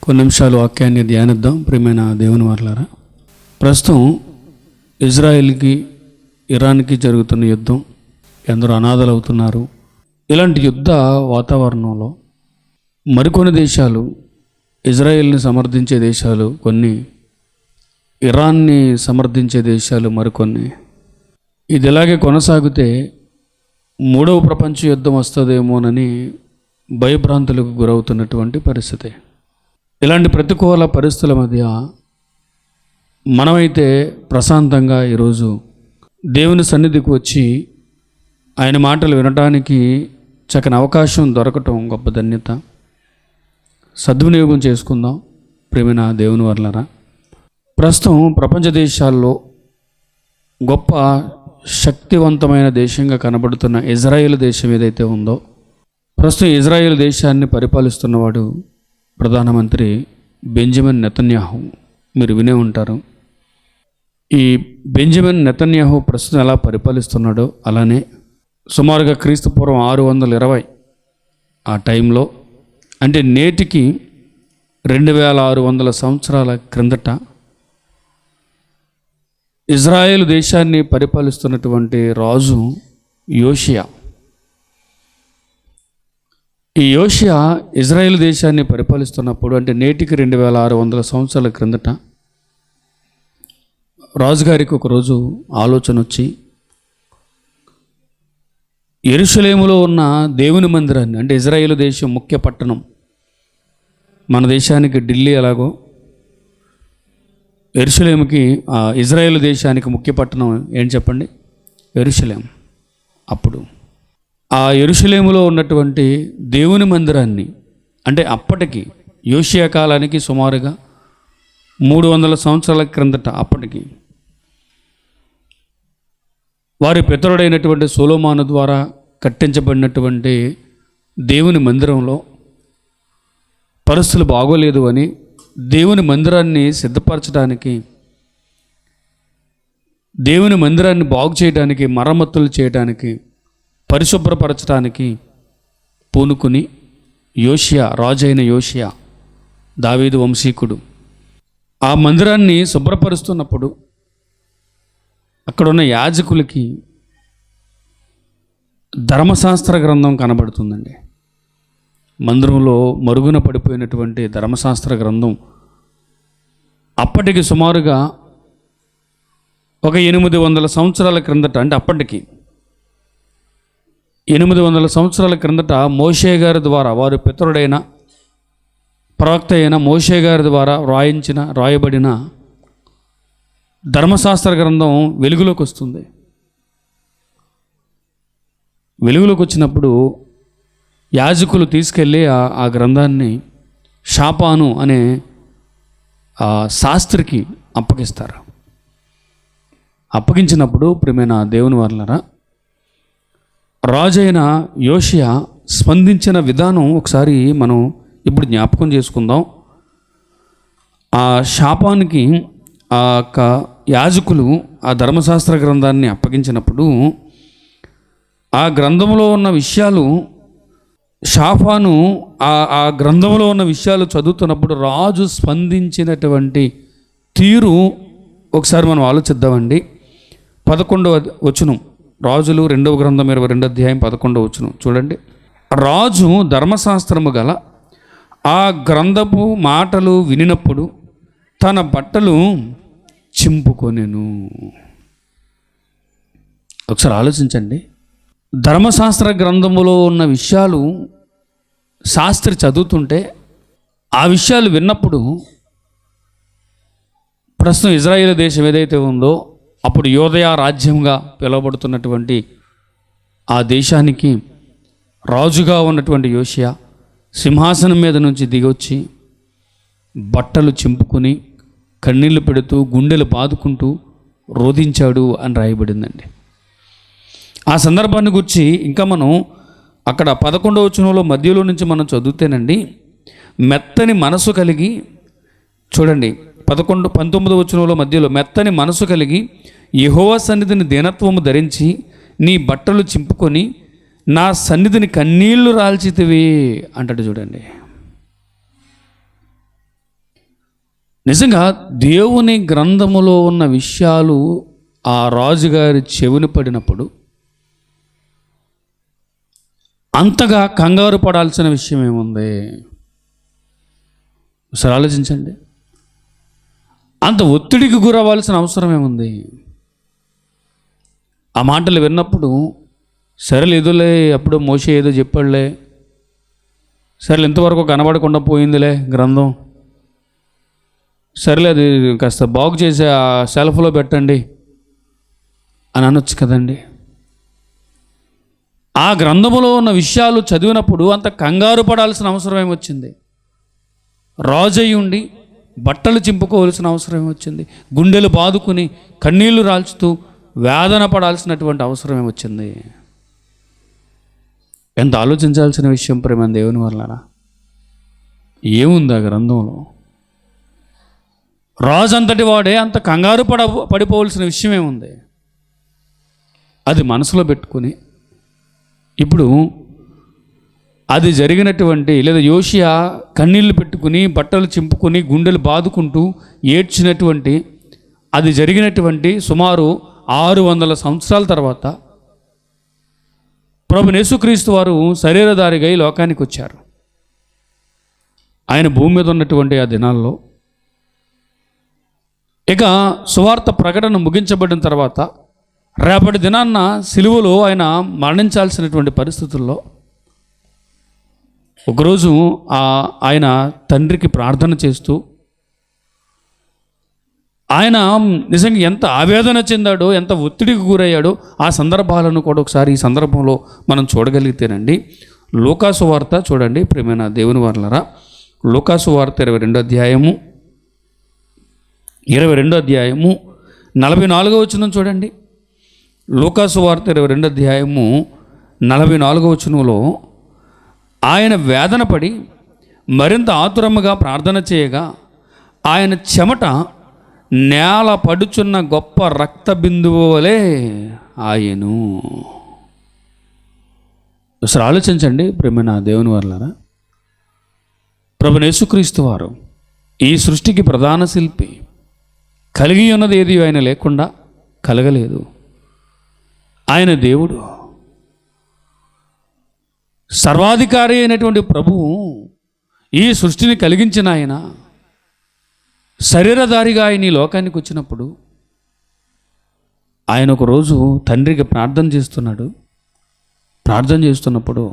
కొన్ని నిమిషాలు వాక్యాన్ని ధ్యానిద్దాం. ప్రియమైన దేవుని వారలారా, ప్రస్తుతం ఇజ్రాయెల్కి ఇరాన్కి జరుగుతున్న యుద్ధం, ఎందరో అనాథలు అవుతున్నారు. ఇలాంటి యుద్ధ వాతావరణంలో మరికొన్ని దేశాలు, ఇజ్రాయెల్ని సమర్థించే దేశాలు కొన్ని, ఇరాన్ని సమర్థించే దేశాలు మరికొన్ని. ఇది ఇలాగే కొనసాగితే మూడవ ప్రపంచ యుద్ధం వస్తుందేమోనని భయభ్రాంతులకు గురవుతున్నటువంటి పరిస్థితి. ఇలాంటి ప్రతికూల పరిస్థితుల మధ్య మనమైతే ప్రశాంతంగా ఈరోజు దేవుని సన్నిధికి వచ్చి ఆయన మాటలు వినడానికి చక్కని అవకాశం దొరకటం గొప్ప ధన్యత. సద్వినియోగం చేసుకుందాం. ప్రియమైన దేవుని వర్లారా, ప్రస్తుతం ప్రపంచ దేశాల్లో గొప్ప శక్తివంతమైన దేశంగా కనబడుతున్న ఇజ్రాయేల్ దేశం ఏదైతే ఉందో, ప్రస్తుతం ఇజ్రాయేల్ దేశాన్ని పరిపాలిస్తున్నవాడు ప్రధానమంత్రి బెంజమిన్ నెతన్యాహు. మీరు వినే ఉంటారు. ఈ బెంజమిన్ నెతన్యాహు ప్రస్తుతం ఎలా పరిపాలిస్తున్నాడో అలానే సుమారుగా క్రీస్తుపూర్వం 620 ఆ టైంలో, అంటే నేటికి 2600 సంవత్సరాల క్రిందట ఇజ్రాయేల్ దేశాన్ని పరిపాలిస్తున్నటువంటి రాజు యోషియా. ఈ యోషియా ఇజ్రాయేల్ దేశాన్ని పరిపాలిస్తున్నప్పుడు, అంటే నేటికి 2600 సంవత్సరాల క్రిందట రాజుగారికి ఒకరోజు ఆలోచన వచ్చి యెరూషలేములో ఉన్న దేవుని మందిరాన్ని, అంటే ఇజ్రాయేల్ దేశం ముఖ్య పట్టణం, మన దేశానికి ఢిల్లీ ఎలాగో యెరూషలేముకి, ఇజ్రాయేల్ దేశానికి ముఖ్య పట్టణం ఏం చెప్పండి? యెరూషలేం. అప్పుడు ఆ యెరూషలేములో ఉన్నటువంటి దేవుని మందిరాన్ని, అంటే అప్పటికి యోషియా కాలానికి సుమారుగా 300 సంవత్సరాల క్రిందట, అప్పటికి వారి పితరుడైనటువంటి సొలొమోను ద్వారా కట్టించబడినటువంటి దేవుని మందిరంలో పరిస్థితులు బాగోలేదు అని దేవుని మందిరాన్ని సిద్ధపరచడానికి, దేవుని మందిరాన్ని బాగు చేయడానికి, మరమ్మతులు చేయడానికి, పరిశుభ్రపరచడానికి పూనుకుని యోషియా, రాజైన యోషియా, దావీదు వంశీకుడు, ఆ మందిరాన్ని శుభ్రపరుస్తున్నప్పుడు అక్కడున్న యాజకులకి ధర్మశాస్త్ర గ్రంథం కనబడుతుందండి. మందిరంలో మరుగున పడిపోయినటువంటి ధర్మశాస్త్ర గ్రంథం అప్పటికి సుమారుగా ఒక 800 సంవత్సరాల క్రిందట, అంటే అప్పటికి 800 సంవత్సరాల క్రిందట మోషే గారి ద్వారా, వారి పితరుడైన ప్రవక్త అయిన మోషే గారి ద్వారా రాయబడిన ధర్మశాస్త్ర గ్రంథం వెలుగులోకి వస్తుంది. వెలుగులోకి వచ్చినప్పుడు యాజకులు తీసుకెళ్ళి ఆ గ్రంథాన్ని షాపాను అనే శాస్త్రికి అప్పగిస్తారు. అప్పగించినప్పుడు ప్రియమైన దేవుని వారలారా, రాజైన యోషియా స్పందించిన విధానం ఒకసారి మనం ఇప్పుడు జ్ఞాపకం చేసుకుందాం. ఆ శాపానికి ఆ యొక్క యాజకులు ఆ ధర్మశాస్త్ర గ్రంథాన్ని అప్పగించినప్పుడు ఆ గ్రంథంలో ఉన్న విషయాలు, షాఫాను ఆ గ్రంథంలో ఉన్న విషయాలు చదువుతున్నప్పుడు రాజు స్పందించినటువంటి తీరు ఒకసారి మనం ఆలోచిద్దామండి. 11వ వచనం, రాజులు 2వ గ్రంథం 22వ అధ్యాయం 11వ వచనం చూడండి. రాజు ధర్మశాస్త్రము గల ఆ గ్రంథపు మాటలు వినినప్పుడు తన బట్టలు చింపుకొనెను. ఒకసారి ఆలోచించండి. ధర్మశాస్త్ర గ్రంథములో ఉన్న విషయాలు శాస్త్రి చదువుతుంటే, ఆ విషయాలు విన్నప్పుడు ప్రస్తుతం ఇజ్రాయేల్ దేశం ఏదైతే ఉందో, అప్పుడు యోదయ రాజ్యంగా పిలువబడుతున్నటువంటి ఆ దేశానికి రాజుగా ఉన్నటువంటి యోషియా సింహాసనం మీద నుంచి దిగొచ్చి బట్టలు చింపుకొని కన్నీళ్లు పెడుతూ గుండెలు బాదుకుంటూ రోధించాడు అని రాయబడిందండి. ఆ సందర్భాన్ని గురించి ఇంకా మనం అక్కడ 11వ వచనంలో మధ్యలో నుంచి మనం చదివితేనండి, మెత్తని మనసు కలిగి, చూడండి 19వ వచనంలో మధ్యలో, మెత్తని మనసు కలిగి యెహోవా సన్నిధిని దీనత్వము ధరించి నీ బట్టలు చింపుకొని నా సన్నిధిని కన్నీళ్లు రాల్చితివి అంటాడు. చూడండి, నిజంగా దేవుని గ్రంథములో ఉన్న విషయాలు ఆ రాజుగారి చెవిని పడినప్పుడు అంతగా కంగారు పడాల్సిన విషయం ఏముంది? ఒకసారి ఆలోచించండి. అంత ఒత్తిడికి గురవ్వాల్సిన అవసరం ఏముంది? ఆ మాటలు విన్నప్పుడు సరేలే ఏదోలే, అప్పుడు మోషే ఏదో చెప్పాడులే, సరేలే ఇంతవరకు కనబడకుండా పోయిందిలే గ్రంథం, సరేలే అది కాస్త బాగు చేసి ఆ సెల్ఫ్లో పెట్టండి అని అనొచ్చు కదండి. ఆ గ్రంథములో ఉన్న విషయాలు చదివినప్పుడు అంత కంగారు పడాల్సిన అవసరం ఏమొచ్చింది? రాజయ్యి ఉండి బట్టలు చింపుకోవాల్సిన అవసరం ఏమొచ్చింది? గుండెలు బాదుకుని కన్నీళ్లు రాల్చుతూ వేదన పడాల్సినటువంటి అవసరం ఏమొచ్చింది? ఎంత ఆలోచించాల్సిన విషయం ప్రేమ దేవుని వల్ల. ఏముంది ఆ గ్రంథంలో? రాజు అంతటి వాడే అంత కంగారు పడిపోవలసిన విషయం ఏముంది? అది మనసులో పెట్టుకుని ఇప్పుడు అది జరిగినటువంటి, లేదా యోషియా కన్నీళ్లు పెట్టుకుని బట్టలు చింపుకొని గుండెలు బాదుకుంటూ ఏడ్చినటువంటి అది జరిగినటువంటి సుమారు 600 సంవత్సరాల తర్వాత ప్రభు యేసుక్రీస్తు వారు శరీరధారిగా ఈ లోకానికి వచ్చారు. ఆయన భూమి మీద ఉన్నటువంటి ఆ దినాల్లో ఇక సువార్త ప్రకటన ముగించబడిన తర్వాత రేపటి దినాన్న సిలువలో ఆయన మరణించాల్సినటువంటి పరిస్థితుల్లో ఒకరోజు ఆయన తండ్రికి ప్రార్థన చేస్తూ ఆయన నిజంగా ఎంత ఆవేదన చెందాడో, ఎంత ఒత్తిడికి గురయ్యాడో ఆ సందర్భాలను కూడా ఒకసారి ఈ సందర్భంలో మనం చూడగలిగితేనండి. లూకాసు వార్త చూడండి ప్రియమైన దేవుని వారలారా. లూకాసు వార్త 22వ అధ్యాయము 44వ వచనం చూడండి. లూకాసు వార్త 22వ అధ్యాయము 44వ వచనంలో ఆయన వేదన పడి మరింత ఆతురముగా ప్రార్థన చేయగా ఆయన చెమట నేల పడుచున్న గొప్ప రక్త బిందువు వలె ఆయను. అసలు ఆలోచించండి ప్రేమైన దేవుని వారలారా. ప్రభువైన యేసుక్రీస్తు వారు ఈ సృష్టికి ప్రధాన శిల్పి. కలిగి ఉన్నది ఏది ఆయన లేకుండా కలగలేదు. ఆయన దేవుడు, సర్వాధికారి అయినటువంటి ప్రభువు ఈ సృష్టిని కలిగించిన ఆయన శరీరధారిగా ఆయన ఈ లోకానికి వచ్చినప్పుడు ఆయన ఒకరోజు తండ్రికి ప్రార్థన చేస్తున్నాడు. ప్రార్థన చేస్తున్నప్పుడు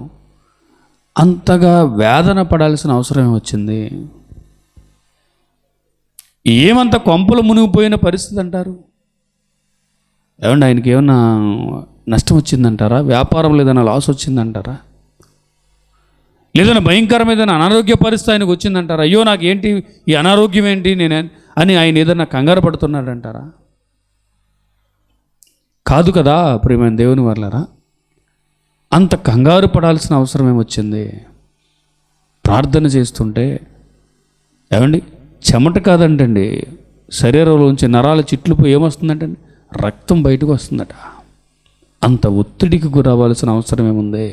అంతగా వేదన పడాల్సిన అవసరం వచ్చింది. ఏమంత కొంపలు మునిగిపోయిన పరిస్థితి అంటారు? ఏమండి, ఆయనకి ఏమన్నా నష్టం వచ్చిందంటారా? వ్యాపారం ఏదైనా లాస్ వచ్చిందంటారా? లేదన్నా భయంకరమైన అనారోగ్య పరిస్థితి ఆయనకు వచ్చిందంటారా? అయ్యో నాకు ఏంటి ఈ అనారోగ్యం ఏంటి అని ఆయన ఏదన్నా కంగారు పడుతున్నాడంటారా? కాదు కదా ప్రియమైన దేవుని వారలారా. అంత కంగారు పడాల్సిన అవసరం ఏమొచ్చింది? ప్రార్థన చేస్తుంటే ఏమండి చెమట కాదంటండి, శరీరంలోంచి నరాల చిట్లుపోయి ఏమొస్తుందంటండి, రక్తం బయటకు వస్తుందట. అంత ఒత్తిడికి గురవ్వాల్సిన అవసరం ఏముంది?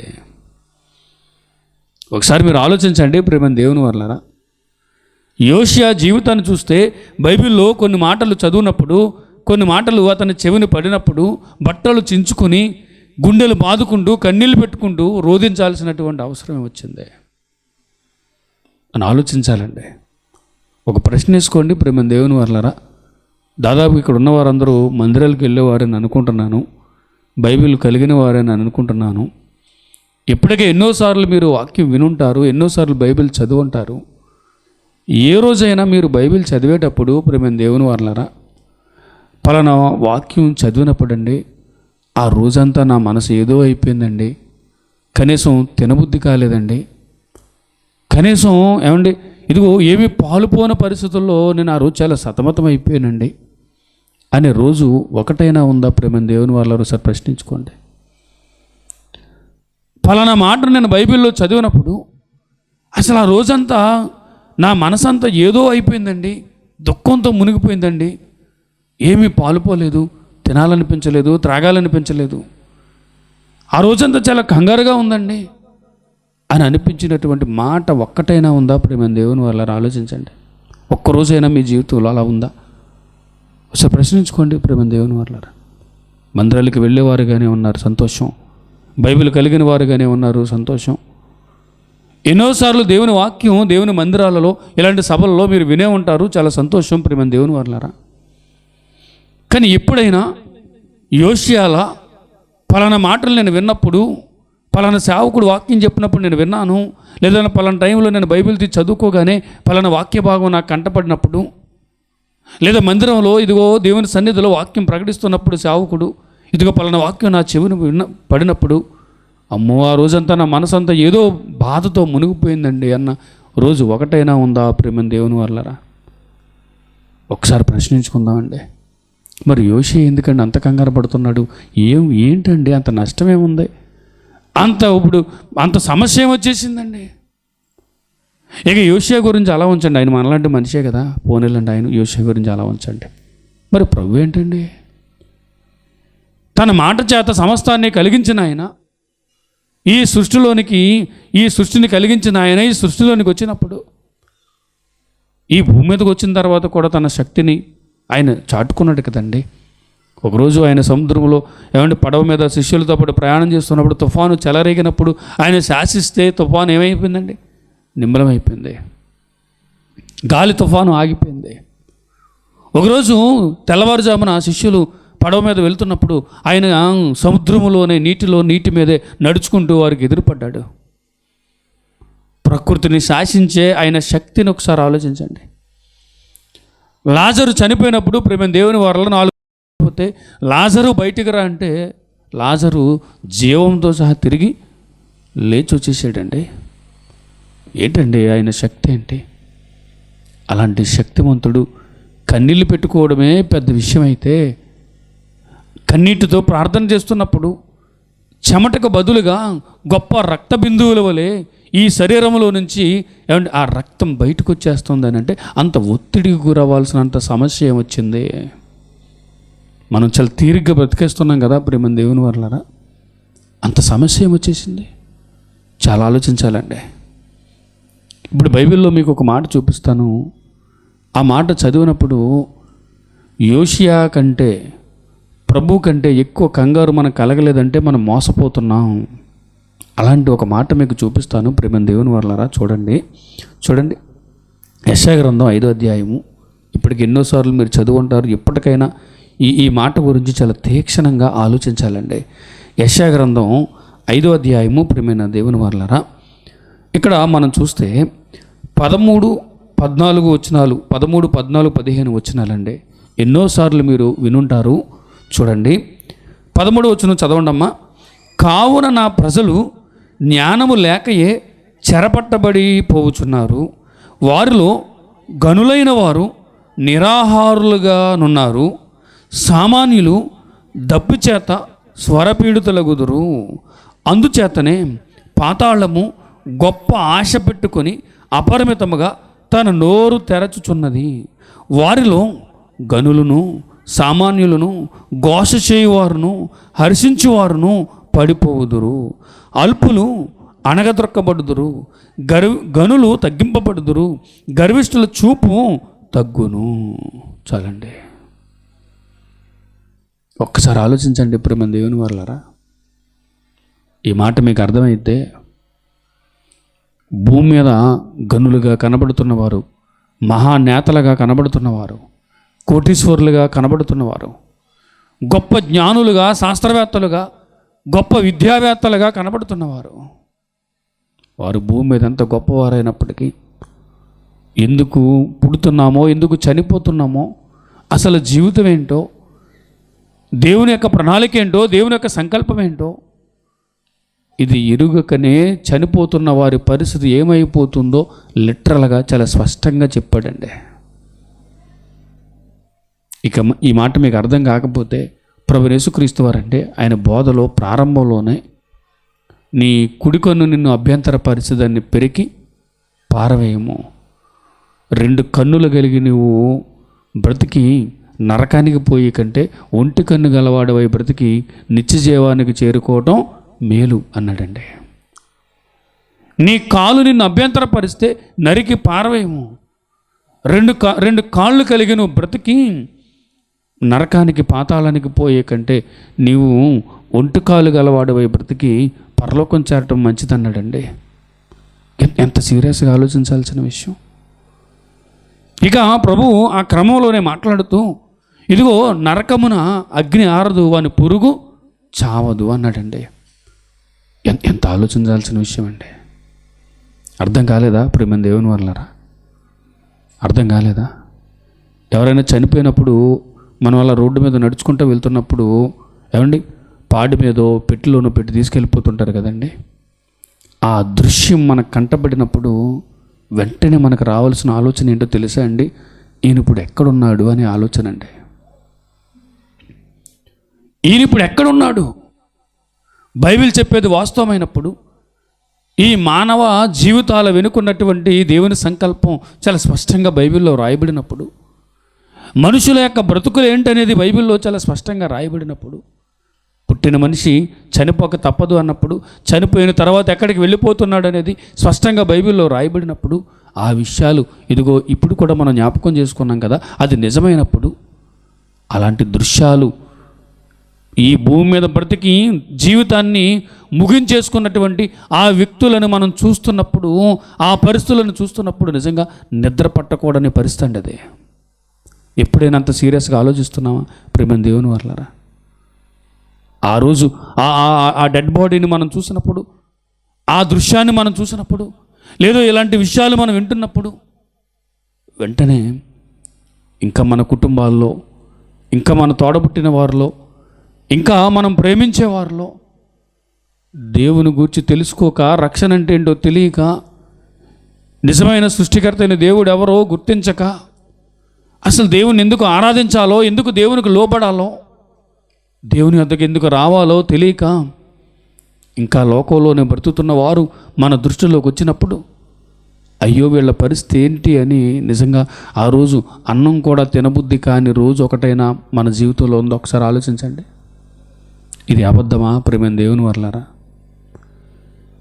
ఒకసారి మీరు ఆలోచించండి ప్రేమ దేవుని వారలారా. యోషియా జీవితాన్ని చూస్తే బైబిల్లో కొన్ని మాటలు చదివినప్పుడు, కొన్ని మాటలు అతని చెవిని పడినప్పుడు బట్టలు చించుకొని గుండెలు బాదుకుంటూ కన్నీళ్ళు పెట్టుకుంటూ రోధించాల్సినటువంటి అవసరం వచ్చింది అని ఆలోచించాలండి. ఒక ప్రశ్న వేసుకోండి ప్రేమ దేవుని వారలారా. దాదాపు ఇక్కడ ఉన్న వారందరూ మందిరాలకు వెళ్ళేవారని అనుకుంటున్నాను, బైబిల్ కలిగిన వారని అనుకుంటున్నాను. ఇప్పటికే ఎన్నోసార్లు మీరు వాక్యం వినుంటారు, ఎన్నోసార్లు బైబిల్ చదువుంటారు. ఏ రోజైనా మీరు బైబిల్ చదివేటప్పుడు ప్రేమ దేవుని వారలారా, పలానా వాక్యం చదివినప్పుడు అండి ఆ రోజంతా నా మనసు ఏదో అయిపోయిందండి, కనీసం తినబుద్ధి కాలేదండి, కనీసం ఏమండి ఇదిగో ఏమి పాలుపోని పరిస్థితుల్లో నేను ఆ రోజు చాలా సతమతం అయిపోయానండి అనే రోజు ఒకటైనా ఉందా ప్రేమ దేవుని వారలారా? ఒకసారి ప్రశ్నించుకోండి. ఫలానా మాట నేను బైబిల్లో చదివినప్పుడు అసలు ఆ రోజంతా నా మనసంతా ఏదో అయిపోయిందండి, దుఃఖంతో మునిగిపోయిందండి, ఏమీ పాలుపోలేదు, తినాలనిపించలేదు, త్రాగాలనిపించలేదు, ఆ రోజంతా చాలా కంగారుగా ఉందండి అని అనిపించినటువంటి మాట ఒక్కటైనా ఉందా ప్రేమ దేవుని వల్ల? ఆలోచించండి. ఒక్కరోజైనా మీ జీవితంలో అలా ఉందా? ఒకసారి ప్రశ్నించుకోండి ప్రేమ దేవుని వారలారా. మందిరాలకు వెళ్ళేవారుగానే ఉన్నారు, సంతోషం. బైబిల్ కలిగిన వారుగానే ఉన్నారు, సంతోషం. ఎన్నోసార్లు దేవుని వాక్యం దేవుని మందిరాలలో ఇలాంటి సభల్లో మీరు వినే ఉంటారు, చాలా సంతోషం ప్రేమ దేవుని వారలారా. కానీ ఎప్పుడైనా యోషియాల పలానా మాటలు నేను విన్నప్పుడు, పలానా సేవకుడు వాక్యం చెప్పినప్పుడు నేను విన్నాను, లేదా పలానా టైంలో నేను బైబిల్ తీసి చదువుకోగానే పలానా వాక్య భాగం నాకు కంటపడినప్పుడు, లేదా మందిరంలో ఇదిగో దేవుని సన్నిధిలో వాక్యం ప్రకటిస్తున్నప్పుడు సేవకుడు ఇదిగో పలానా వాక్యం నా చెవిని పడినప్పుడు, అమ్మో ఆ రోజంతా నా మనసంతా ఏదో బాధతో మునిగిపోయిందండి అన్న రోజు ఒకటైనా ఉందా ప్రేమ దేవుని వల్లరా? ఒకసారి ప్రశ్నించుకుందామండి. మరి యోషియా ఎందుకండి అంత కంగారు పడుతున్నాడు? ఏంటండి అంత నష్టమేముంది? ఇప్పుడు అంత సమస్య ఏమొచ్చేసిందండి? ఇక యోషియా గురించి అలా ఉంచండి, ఆయన మనలాంటి మనిషే కదా, పోనీలండి ఆయన యోషియా గురించి అలా ఉంచండి. మరి ప్రభు ఏంటండి? తన మాట చేత సమస్తాన్ని కలిగించిన ఆయన, ఈ సృష్టిని కలిగించిన ఆయన ఈ సృష్టిలోనికి వచ్చినప్పుడు, ఈ భూమి మీదకి వచ్చిన తర్వాత కూడా తన శక్తిని ఆయన చాటుకున్నాడు కదండి. ఒకరోజు ఆయన సముద్రంలో పడవ మీద శిష్యులతో పాటు ప్రయాణం చేస్తున్నప్పుడు తుఫాను చెలరేగినప్పుడు ఆయన శాసిస్తే తుఫాను ఏమైపోయిందండి? నిమ్మలమైపోయింది. గాలి తుఫాను ఆగిపోయింది. ఒకరోజు తెల్లవారుజామున శిష్యులు పడవ మీద వెళ్తున్నప్పుడు ఆయన సముద్రములోనే నీటి మీదే నడుచుకుంటూ వారికి ఎదురుపడ్డాడు. ప్రకృతిని శాసించే ఆయన శక్తిని ఒకసారి ఆలోచించండి. లాజరు చనిపోయినప్పుడు ప్రేమ దేవుని వారిలో 4 పోతే లాజరు బయటికి రా అంటే లాజరు జీవంతో సహా తిరిగి లేచి వచ్చేసాడండి. ఏంటండి ఆయన శక్తి ఏంటి? అలాంటి శక్తివంతుడు కన్నీళ్ళు పెట్టుకోవడమే పెద్ద విషయం అయితే, కన్నీటితో ప్రార్థన చేస్తున్నప్పుడు చెమటకు బదులుగా గొప్ప రక్త బిందువుల వలె ఈ శరీరంలో నుంచి ఆ రక్తం బయటకు వచ్చేస్తుందని అంటే అంత ఒత్తిడికి గురవ్వాల్సినంత సమస్య ఏమొచ్చింది? మనం చాలా తీరిగ్గా బ్రతికేస్తున్నాం కదా ప్రేమ దేవుని వల్లరా, అంత సమస్య ఏమొచ్చేసింది? చాలా ఆలోచించాలండి. ఇప్పుడు బైబిల్లో మీకు ఒక మాట చూపిస్తాను. ఆ మాట చదివినప్పుడు యోషియా కంటే ప్రభు కంటే ఎక్కువ కంగారు మనకు కలగలేదంటే మనం మోసపోతున్నాం. అలాంటి ఒక మాట మీకు చూపిస్తాను ప్రేమ దేవుని వల్లరా. చూడండి యెషయా గ్రంథం 5వ అధ్యాయము. ఇప్పటికి ఎన్నోసార్లు మీరు చదువుంటారు, ఎప్పటికైనా ఈ మాట గురించి చాలా తీక్షణంగా ఆలోచించాలండి. యెషయా గ్రంథం 5వ అధ్యాయము ప్రేమైన దేవుని వల్లరా. ఇక్కడ మనం చూస్తే 13, 14 వచనాలు, 13, 14, 15 వచనాలండి. ఎన్నోసార్లు మీరు వినుంటారు. చూడండి 13వ వచనం చదవండమ్మా. కావున నా ప్రజలు జ్ఞానము లేకయే చెరపట్టబడి పోవుచున్నారు, వారిలో గనులైన వారు నిరాహారులుగా నున్నారు, సామాన్యులు దప్పు చేత స్వరపీడితులగుదురు. అందుచేతనే పాతాళము గొప్ప ఆశ పెట్టుకొని అపరిమితముగా తన నోరు తెరచుచున్నది. వారిలో గనులను సామాన్యులను ఘోష చేయువారును హర్షించువారును పడిపోవుదురు. అల్పులు అణగద్రొక్కబడుదురు, గనులు తగ్గింపబడుదురు, గర్విష్ఠుల చూపు తగ్గును. చాలండి, ఒక్కసారి ఆలోచించండి ప్రేమ దేవుని వల్లరా. ఈ మాట మీకు అర్థమైతే భూమి మీద గనులుగా కనబడుతున్నవారు, మహానేతలుగా కనబడుతున్నవారు, కోటీశ్వరులుగా కనబడుతున్నవారు, గొప్ప జ్ఞానులుగా, శాస్త్రవేత్తలుగా, గొప్ప విద్యావేత్తలుగా కనబడుతున్నవారు, వారు భూమి మీద ఎంత గొప్పవారైనప్పటికీ ఎందుకు పుడుతున్నామో, ఎందుకు చనిపోతున్నామో, అసలు జీవితం ఏంటో, దేవుని యొక్క ప్రణాళిక ఏంటో, దేవుని యొక్క సంకల్పం ఏంటో ఇది ఎరుగకనే చనిపోతున్న వారి పరిస్థితి ఏమైపోతుందో లిటరల్గా చాలా స్పష్టంగా చెప్పాడండి. ఇక ఈ మాట మీకు అర్థం కాకపోతే ప్రభువు యేసుక్రీస్తు వారంటే ఆయన బోధలో ప్రారంభంలోనే నీ కుడికన్ను నిన్ను అభ్యంతరపరిచి దాన్ని పెరికి పారవేయము, 2 కన్నులు కలిగి నువ్వు బ్రతికి నరకానికి పోయి కంటే ఒంటి కన్ను గలవాడవై బ్రతికి నిత్యజీవానికి చేరుకోవటం మేలు అన్నాడండి. నీ కాలు నిన్ను అభ్యంతరపరిస్తే నరికి పారవేయము, రెండు కాళ్ళు కలిగి నువ్వు బ్రతికి నరకానికి పాతాళానికి పోయే కంటే నీవు ఒంటికాలు గలవాడివై బ్రతికి పరలోకం చేరటం మంచిదన్నాడండి. ఎంత సీరియస్గా ఆలోచించాల్సిన విషయం. ఇక ప్రభువు ఆ క్రమంలోనే మాట్లాడుతూ, ఇదిగో నరకమున అగ్ని ఆరదు, వాని పురుగు చావదు అన్నాడండి. ఎంత ఆలోచించాల్సిన విషయం అండి. అర్థం కాలేదా ప్రియమైన దేవుని వల్లరా? అర్థం కాలేదా? ఎవరైనా చనిపోయినప్పుడు మనం అలా రోడ్డు మీద నడుచుకుంటూ వెళ్తున్నప్పుడు ఏమండి పాడి మీదో పెట్టిలోనో పెట్టి తీసుకెళ్ళిపోతుంటారు కదండి. ఆ దృశ్యం మనకు కంటపడినప్పుడు వెంటనే మనకు రావాల్సిన ఆలోచన ఏంటో తెలుసా అండి? ఈయన ఇప్పుడు ఎక్కడున్నాడు అనే ఆలోచన అండి. ఈయన ఇప్పుడు ఎక్కడున్నాడు? బైబిల్ చెప్పేది వాస్తవమైనప్పుడు ఈ మానవ జీవితాల వెనుకున్నటువంటి దేవుని సంకల్పం చాలా స్పష్టంగా బైబిల్లో రాయబడినప్పుడు, మనుషుల యొక్క బ్రతుకులు ఏంటనేది బైబిల్లో చాలా స్పష్టంగా రాయబడినప్పుడు, పుట్టిన మనిషి చనిపోక తప్పదు అన్నప్పుడు, చనిపోయిన తర్వాత ఎక్కడికి వెళ్ళిపోతున్నాడు అనేది స్పష్టంగా బైబిల్లో రాయబడినప్పుడు, ఆ విషయాలు ఇదిగో ఇప్పుడు కూడా మనం జ్ఞాపకం చేసుకున్నాం కదా, అది నిజమైనప్పుడు అలాంటి దృశ్యాలు ఈ భూమి మీద బ్రతికి జీవితాన్ని ముగించేసుకున్నటువంటి ఆ వ్యక్తులను మనం చూస్తున్నప్పుడు, ఆ పరిస్థితులను చూస్తున్నప్పుడు నిజంగా నిద్ర పట్టకూడని పరిస్థితి అండి అదే. ఎప్పుడైనా అంత సీరియస్గా ఆలోచిస్తున్నామా ప్రియమైన దేవుని వల్లరా? ఆ రోజు ఆ డెడ్ బాడీని మనం చూసినప్పుడు, ఆ దృశ్యాన్ని మనం చూసినప్పుడు, లేదో ఇలాంటి విషయాలు మనం వింటున్నప్పుడు వెంటనే ఇంకా మన కుటుంబాల్లో, ఇంకా మన తోడబుట్టిన వారిలో, ఇంకా మనం ప్రేమించే వారిలో దేవుని గూర్చి తెలుసుకోక, రక్షణ అంటే ఏంటో తెలియక, నిజమైన సృష్టికర్త అయిన దేవుడు ఎవరో గుర్తించక, అసలు దేవుని ఎందుకు ఆరాధించాలో, ఎందుకు దేవునికి లోబడాలో, దేవుని వద్దకు ఎందుకు రావాలో తెలియక ఇంకా లోకంలోనే బ్రతుకుతున్న వారు మన దృష్టిలోకి వచ్చినప్పుడు, అయ్యో వీళ్ళ పరిస్థితి ఏంటి అని నిజంగా ఆ రోజు అన్నం కూడా తినబుద్ధి కాని రోజు ఒకటైనా మన జీవితంలో ఉందో ఒకసారి ఆలోచించండి. ఇది అబద్ధమా ప్రియమైన దేవుని వల్లరా?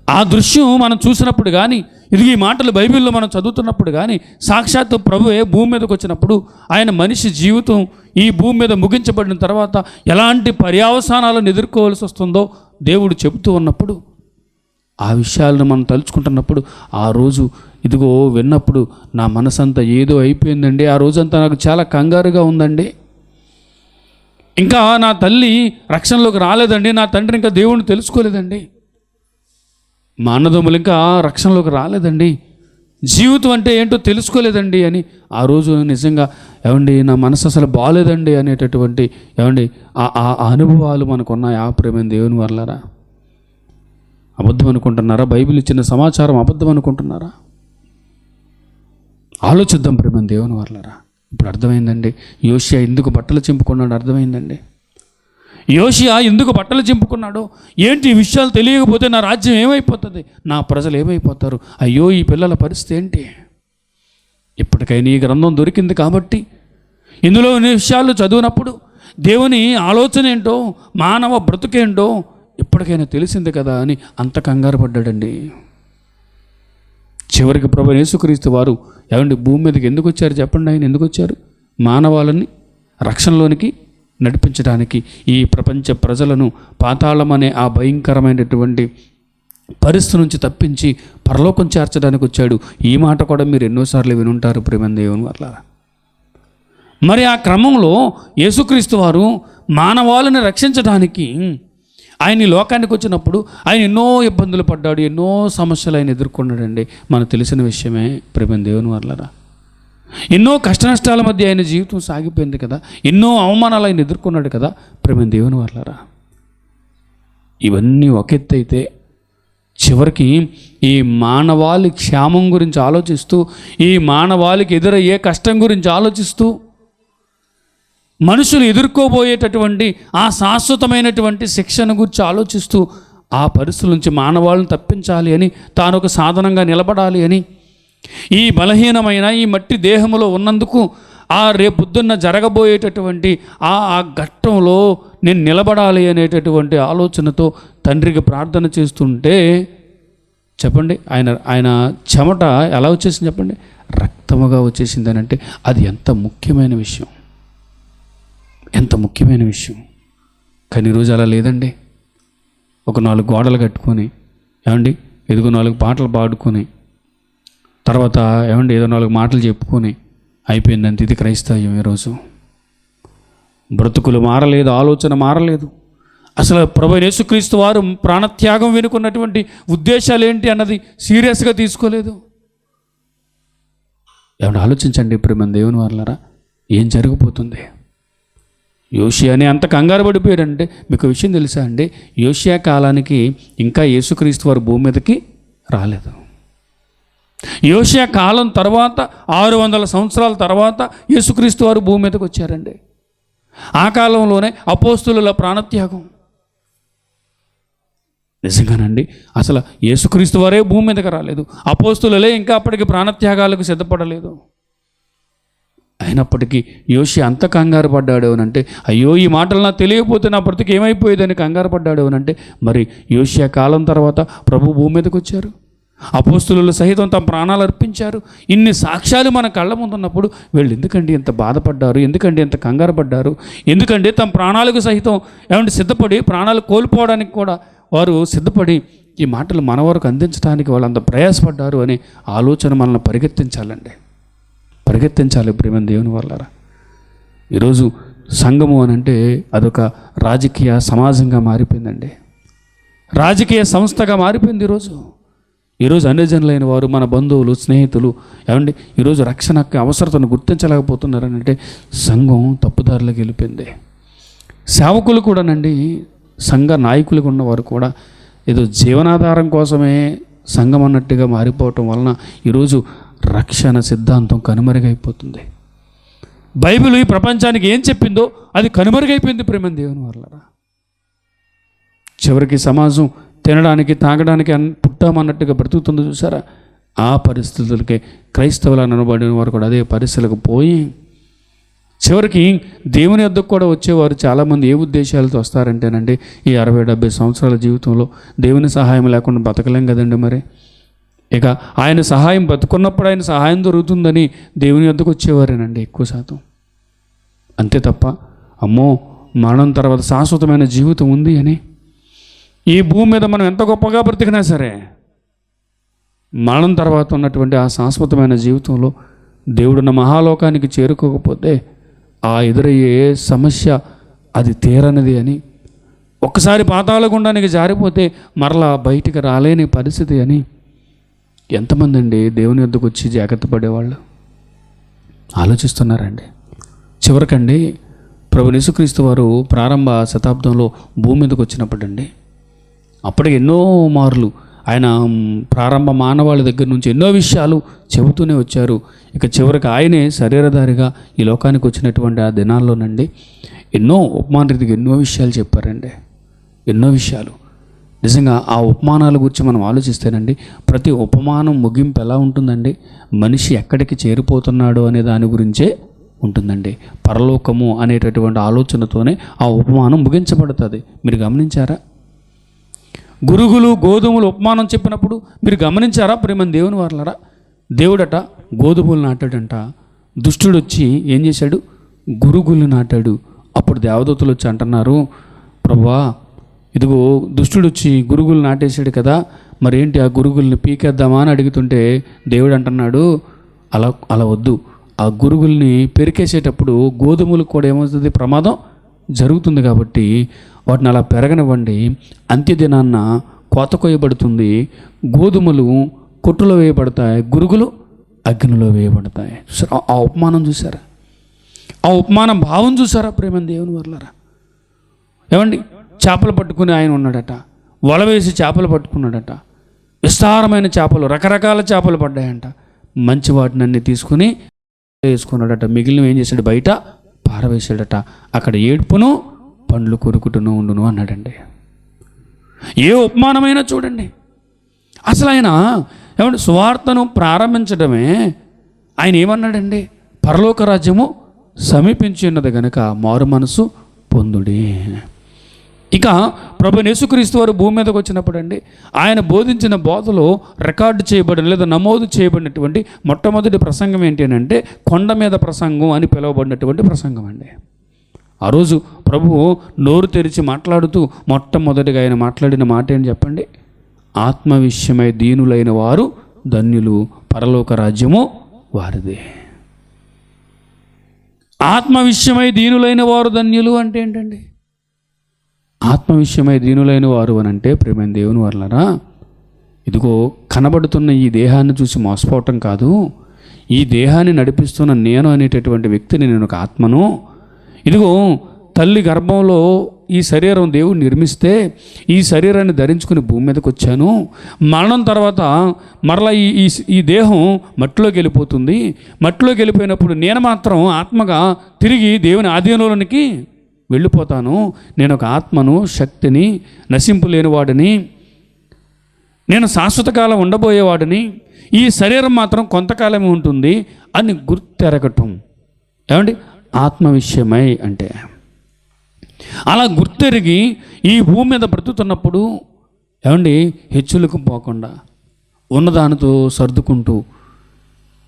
ఆ దృశ్యం మనం చూసినప్పుడు కానీ, ఇది ఈ మాటలు బైబిల్లో మనం చదువుతున్నప్పుడు కానీ, సాక్షాత్తు ప్రభువే భూమి మీదకి వచ్చినప్పుడు ఆయన మనిషి జీవితం ఈ భూమి మీద ముగించబడిన తర్వాత ఎలాంటి పర్యవసానాలను ఎదుర్కోవాల్సి వస్తుందో దేవుడు చెబుతూ ఉన్నప్పుడు, ఆ విషయాలను మనం తలుచుకుంటున్నప్పుడు, ఆ రోజు ఇదిగో విన్నప్పుడు నా మనసంతా ఏదో అయిపోయిందండి. ఆ రోజంతా నాకు చాలా కంగారుగా ఉందండి. ఇంకా నా తల్లి రక్షణలోకి రాలేదండి, నా తండ్రి ఇంకా దేవుడిని తెలుసుకోలేదండి, మా అన్నదమ్ములు ఇంకా రక్షణలోకి రాలేదండి, జీవితం అంటే ఏంటో తెలుసుకోలేదండి అని ఆ రోజు నిజంగా ఏమండి నా మనసు అసలు బాగాలేదండి అనేటటువంటి ఏమండి ఆ అనుభవాలు మనకున్నాయి. ఆ ప్రేమైన దేవుని వల్లరా? అబద్ధం అనుకుంటున్నారా? బైబిల్ ఇచ్చిన సమాచారం అబద్ధం అనుకుంటున్నారా? ఆలోచిద్దాం ప్రేమైన దేవుని వల్లరా. ఇప్పుడు అర్థమైందండి యోషియా ఎందుకు బట్టలు చింపుకున్నాడు. అర్థమైందండి యోషియా ఎందుకు బట్టలు చింపుకున్నాడో. ఏంటి ఈ విషయాలు తెలియకపోతే నా రాజ్యం ఏమైపోతుంది, నా ప్రజలు ఏమైపోతారు, అయ్యో ఈ పిల్లల పరిస్థితి ఏంటి. ఇప్పటికైనా ఈ గ్రంథం దొరికింది కాబట్టి ఇందులో విషయాలు చదివినప్పుడు దేవుని ఆలోచన ఏంటో, మానవ బ్రతుకేంటో ఇప్పటికైనా తెలిసింది కదా అని అంత కంగారు పడ్డాడండి. చివరికి ప్రభువైన యేసుక్రీస్తు వారు ఏమండి భూమి మీదకి ఎందుకు వచ్చారు చెప్పండి? ఆయన ఎందుకు వచ్చారు? మానవాళిని రక్షణలోనికి నడిపించడానికి, ఈ ప్రపంచ ప్రజలను పాతాళం అనే ఆ భయంకరమైనటువంటి పరిస్థితి నుంచి తప్పించి పరలోకం చేర్చడానికి వచ్చాడు. ఈ మాట కూడా మీరు ఎన్నోసార్లు వినుంటారు ప్రియమైన దేవుని వల్ల. మరి ఆ క్రమంలో యేసుక్రీస్తు వారు మానవాళిని రక్షించడానికి ఆయన ఈ లోకానికి వచ్చినప్పుడు ఆయన ఎన్నో ఇబ్బందులు పడ్డాడు, ఎన్నో సమస్యలు ఆయన ఎదుర్కొన్నాడండి. మనకు తెలిసిన విషయమే ప్రియమైన దేవుని వల్లరా. ఎన్నో కష్ట నష్టాల మధ్య ఆయన జీవితం సాగిపోయింది కదా, ఎన్నో అవమానాలు ఆయన ఎదుర్కొన్నాడు కదా ప్రియమైన దేవుని వల్లరా. ఇవన్నీ ఒక ఎత్తు అయితే చివరికి ఈ మానవాళి క్షేమం గురించి ఆలోచిస్తూ, ఈ మానవాళికి ఎదురయ్యే కష్టం గురించి ఆలోచిస్తూ, మనుషులు ఎదుర్కోబోయేటటువంటి ఆ శాశ్వతమైనటువంటి శిక్షణ గురించి ఆలోచిస్తూ, ఆ పరిస్థితుల నుంచి మానవాళ్ళని తప్పించాలి అని, తాను ఒక సాధనంగా నిలబడాలి అని, ఈ బలహీనమైన ఈ మట్టి దేహంలో ఉన్నందుకు ఆ రేపొద్దున్న జరగబోయేటటువంటి ఆ ఘట్టంలో నేను నిలబడాలి అనేటటువంటి ఆలోచనతో తండ్రికి ప్రార్థన చేస్తుంటే చెప్పండి, ఆయన చెమట ఎలా వచ్చేసింది చెప్పండి? రక్తముగా వచ్చేసింది అని అంటే అది ఎంత ముఖ్యమైన విషయం, ఎంత ముఖ్యమైన విషయం. కానీ ఈరోజు అలా లేదండి. ఒక 4 గోడలు కట్టుకొని, ఏమండి ఎదుగు 4 పాటలు పాడుకొని, తర్వాత ఏమండి ఏదో 4 మాటలు చెప్పుకొని అయిపోయిందంటే ఇది క్రైస్తవ్యం. ఈరోజు బ్రతుకులు మారలేదు, ఆలోచన మారలేదు. అసలు ప్రభువైన యేసుక్రీస్తు వారు ప్రాణత్యాగం వెనుకున్నటువంటి ఉద్దేశాలు ఏంటి అన్నది సీరియస్గా తీసుకోలేదు. ఏమన్నా ఆలోచించండి ప్రియమైన దేవుని వారలారా, ఏం జరిగిపోతుంది? యోషియాని అంత కంగారు పడిపోయాడంటే మీకు విషయం తెలుసా అండి? యోషియా కాలానికి ఇంకా యేసుక్రీస్తు వారు భూమి మీదకి రాలేదు. యోషియా కాలం తర్వాత 600 సంవత్సరాల తర్వాత యేసుక్రీస్తు వారు భూమి మీదకి వచ్చారండి. ఆ కాలంలోనే అపోస్తులుల ప్రాణత్యాగం. నిజంగానండి, అసలు యేసుక్రీస్తు వారే భూమి మీదకి రాలేదు, అపోస్తులలే ఇంకా అప్పటికి ప్రాణత్యాగాలకు సిద్ధపడలేదు. అయినప్పటికీ యోషియా అంత కంగారు పడ్డాడు అనంటే, అయ్యో ఈ మాటలు నాకు తెలియకపోతే నా బ్రతికి ఏమైపోయేదని కంగారు పడ్డాడు అనంటే, మరి యోషియా కాలం తర్వాత ప్రభు భూమి మీదకి వచ్చారు, అపోస్తులు సహితం తమ ప్రాణాలు అర్పించారు. ఇన్ని సాక్ష్యాలు మన కళ్ళ ముందున్నప్పుడు వీళ్ళు ఎందుకండి ఎంత బాధపడ్డారు, ఎందుకండి ఎంత కంగారు పడ్డారు, ఎందుకంటే తమ ప్రాణాలకు సహితం ఏమంటే సిద్ధపడి ప్రాణాలు కోల్పోవడానికి కూడా వారు సిద్ధపడి ఈ మాటలు మన వరకు అందించడానికి వాళ్ళు అంత ప్రయాసపడ్డారు అనే ఆలోచన మనల్ని పరిగెత్తించాలి ప్రియమైన దేవుని వల్లరా. ఈరోజు సంఘము అని అంటే అదొక రాజకీయ సమాజంగా మారిపోయిందండి, రాజకీయ సంస్థగా మారిపోయింది. ఈరోజు అన్యజనులైన వారు, మన బంధువులు, స్నేహితులు ఏమండి ఈరోజు రక్షణకి అవసరతను గుర్తించలేకపోతున్నారని అంటే సంఘం తప్పుదారులకు వెళ్ళిపోయింది. సేవకులు కూడానండి, సంఘ నాయకులుగా ఉన్నవారు కూడా ఏదో జీవనాధారం కోసమే సంఘం అన్నట్టుగా మారిపోవటం వలన ఈరోజు రక్షణ సిద్ధాంతం కనుమరుగైపోతుంది. బైబిల్ ఈ ప్రపంచానికి ఏం చెప్పిందో అది కనుమరుగైపోయింది ప్రేమ దేవుని వల్ల. చివరికి సమాజం తినడానికి తాగడానికి పుట్టామన్నట్టుగా బ్రతుకుతుంది చూసారా? ఆ పరిస్థితులకే క్రైస్తవులు అనబడిన వారు కూడా అదే పరిస్థితులకు పోయి చివరికి దేవుని వద్దకు కూడా వచ్చేవారు చాలామంది ఏ ఉద్దేశాలతో వస్తారంటేనండి, ఈ 60-70 సంవత్సరాల జీవితంలో దేవుని సహాయం లేకుండా బతకలేం కదండి. మరి ఇక ఆయన సహాయం బతుకున్నప్పుడు ఆయన సహాయం దొరుకుతుందని దేవుని వద్దకు వచ్చేవారేనండి ఎక్కువ శాతం. అంతే తప్ప అమ్మో మరణం తర్వాత శాశ్వతమైన జీవితం ఉంది అని, ఈ భూమి మీద మనం ఎంత గొప్పగా బ్రతికినా సరే మరణం తర్వాత ఉన్నటువంటి ఆ శాశ్వతమైన జీవితంలో దేవుడున్న మహాలోకానికి చేరుకోకపోతే ఆ ఎదురయ్యే సమస్య అది తీరనిది అని, ఒక్కసారి పాతాళ గుండానికి జారిపోతే మరలా బయటికి రాలేని పరిస్థితి అని ఎంతమంది అండి దేవుని వద్దకు వచ్చి జాగ్రత్త పడేవాళ్ళు ఆలోచిస్తున్నారండి. చివరికండి ప్రభువైన యేసుక్రీస్తు వారు ప్రారంభ శతాబ్దంలో భూమి మీదకి వచ్చినప్పుడండి, అప్పటికి ఎన్నో మార్లు ఆయన ప్రారంభ మానవాళి దగ్గర నుంచి ఎన్నో విషయాలు చెబుతూనే వచ్చారు. ఇక చివరికి ఆయనే శరీరధారిగా ఈ లోకానికి వచ్చినటువంటి ఆ దినాల్లోనండి ఎన్నో ఉపమాన రీతిగా ఎన్నో విషయాలు చెప్పారండి, ఎన్నో విషయాలు. నిజంగా ఆ ఉపమానాల గురించి మనం ఆలోచిస్తేనండి ప్రతి ఉపమానం ముగింపు ఎలా ఉంటుందండి? మనిషి ఎక్కడికి చేరిపోతున్నాడు అనే దాని గురించే ఉంటుందండి. పరలోకము అనేటటువంటి ఆలోచనతోనే ఆ ఉపమానం ముగించబడుతుంది. మీరు గమనించారా? గురుగులు గోధుమలు ఉపమానం చెప్పినప్పుడు మీరు గమనించారా ప్రేమని దేవుని వారలారా? దేవుడట గోధుమలు నాటాడంట, దుష్టుడు వచ్చి ఏం చేశాడు? గురుగులు నాటాడు. అప్పుడు దేవదూతలు వచ్చి అంటున్నారు, ప్రభువా ఇదిగో దుష్టుడు వచ్చి గురుగులు నాటేశాడు కదా, మరేంటి ఆ గురుగుల్ని పీకేద్దామా అని అడుగుతుంటే దేవుడు అంటున్నాడు, అలా వద్దు, ఆ గురుగుల్ని పెరికేసేటప్పుడు గోధుమలకు కూడా ఏమవుతుంది? ప్రమాదం జరుగుతుంది. కాబట్టి వాటిని అలా పెరగనివ్వండి, అంత్యదినాన్న కోత కొయ్యబడుతుంది, గోధుమలు కొట్టులో వేయబడతాయి, గురుగులు అగ్నిలో వేయబడతాయి. చూసారా ఆ ఉపమానం? చూసారా ఆ ఉపమానం భావం? చూసారా ప్రేమ దేవుని వర్లారా? ఏమండి చేపలు పట్టుకుని ఆయన ఉన్నాడట, వల వేసి చేపలు పట్టుకున్నాడట, విస్తారమైన చేపలు, రకరకాల చేపలు పడ్డాయంట. మంచి వాటిని అన్ని తీసుకుని వేసుకున్నాడట, మిగిలిన ఏం చేశాడు? బయట పారవేశాడట. అక్కడ ఏడుపును పండ్లు కొరుకుటూను ఉండును అన్నాడండి. ఏ ఉపమానమైనా చూడండి, అసలు ఆయన ఏమంటే సువార్తను ప్రారంభించడమే ఆయన ఏమన్నాడండి? పరలోక రాజ్యము సమీపించి ఉన్నది గనుక మారు మనసు పొందుడి. ఇక ప్రభు యేసుక్రీస్తు వారు భూమి మీదకి వచ్చినప్పుడు అండి, ఆయన బోధించిన బోధలో రికార్డు చేయబడిన లేదా నమోదు చేయబడినటువంటి మొట్టమొదటి ప్రసంగం ఏంటి అని అంటే కొండ మీద ప్రసంగం అని పిలువబడినటువంటి ప్రసంగం అండి. ఆ రోజు ప్రభువు నోరు తెరిచి మాట్లాడుతూ మొట్టమొదటిగా ఆయన మాట్లాడిన మాట ఏంటి చెప్పండి? ఆత్మ విషయమై దీనులైన వారు ధన్యులు, పరలోక రాజ్యము వారిదే. ఆత్మ విషయమై దీనులైన వారు ధన్యులు అంటే ఏంటండి? ఆత్మ విషయమై దీనులైన వారు అని అంటే ప్రియమైన దేవుని వారలారా, ఇదిగో కనబడుతున్న ఈ దేహాన్ని చూసి మోసపోవటం కాదు. ఈ దేహాన్ని నడిపిస్తున్న నేను అనేటటువంటి వ్యక్తిని, నేను ఒక ఆత్మను. ఇదిగో తల్లి గర్భంలో ఈ శరీరం దేవుడు నిర్మిస్తే ఈ శరీరాన్ని ధరించుకుని భూమి మీదకి వచ్చాను. మరణం తర్వాత మరలా ఈ దేహం మట్టిలోకి వెళ్ళిపోతుంది. మట్టిలోకి వెళ్ళిపోయినప్పుడు నేను మాత్రం ఆత్మగా తిరిగి దేవుని ఆధీనంలోనికి వెళ్ళిపోతాను. నేను ఒక ఆత్మను, శక్తిని, నశింపు లేనివాడిని, నేను శాశ్వత కాలం ఉండబోయేవాడిని. ఈ శరీరం మాత్రం కొంతకాలమే ఉంటుంది అని గుర్తెరగటం ఏమండి ఆత్మ విషయమై అంటే. అలా గుర్తెరిగి ఈ భూమి మీద బ్రతుకుతున్నప్పుడు ఏమండి హెచ్చులకు పోకుండా ఉన్నదానితో సర్దుకుంటూ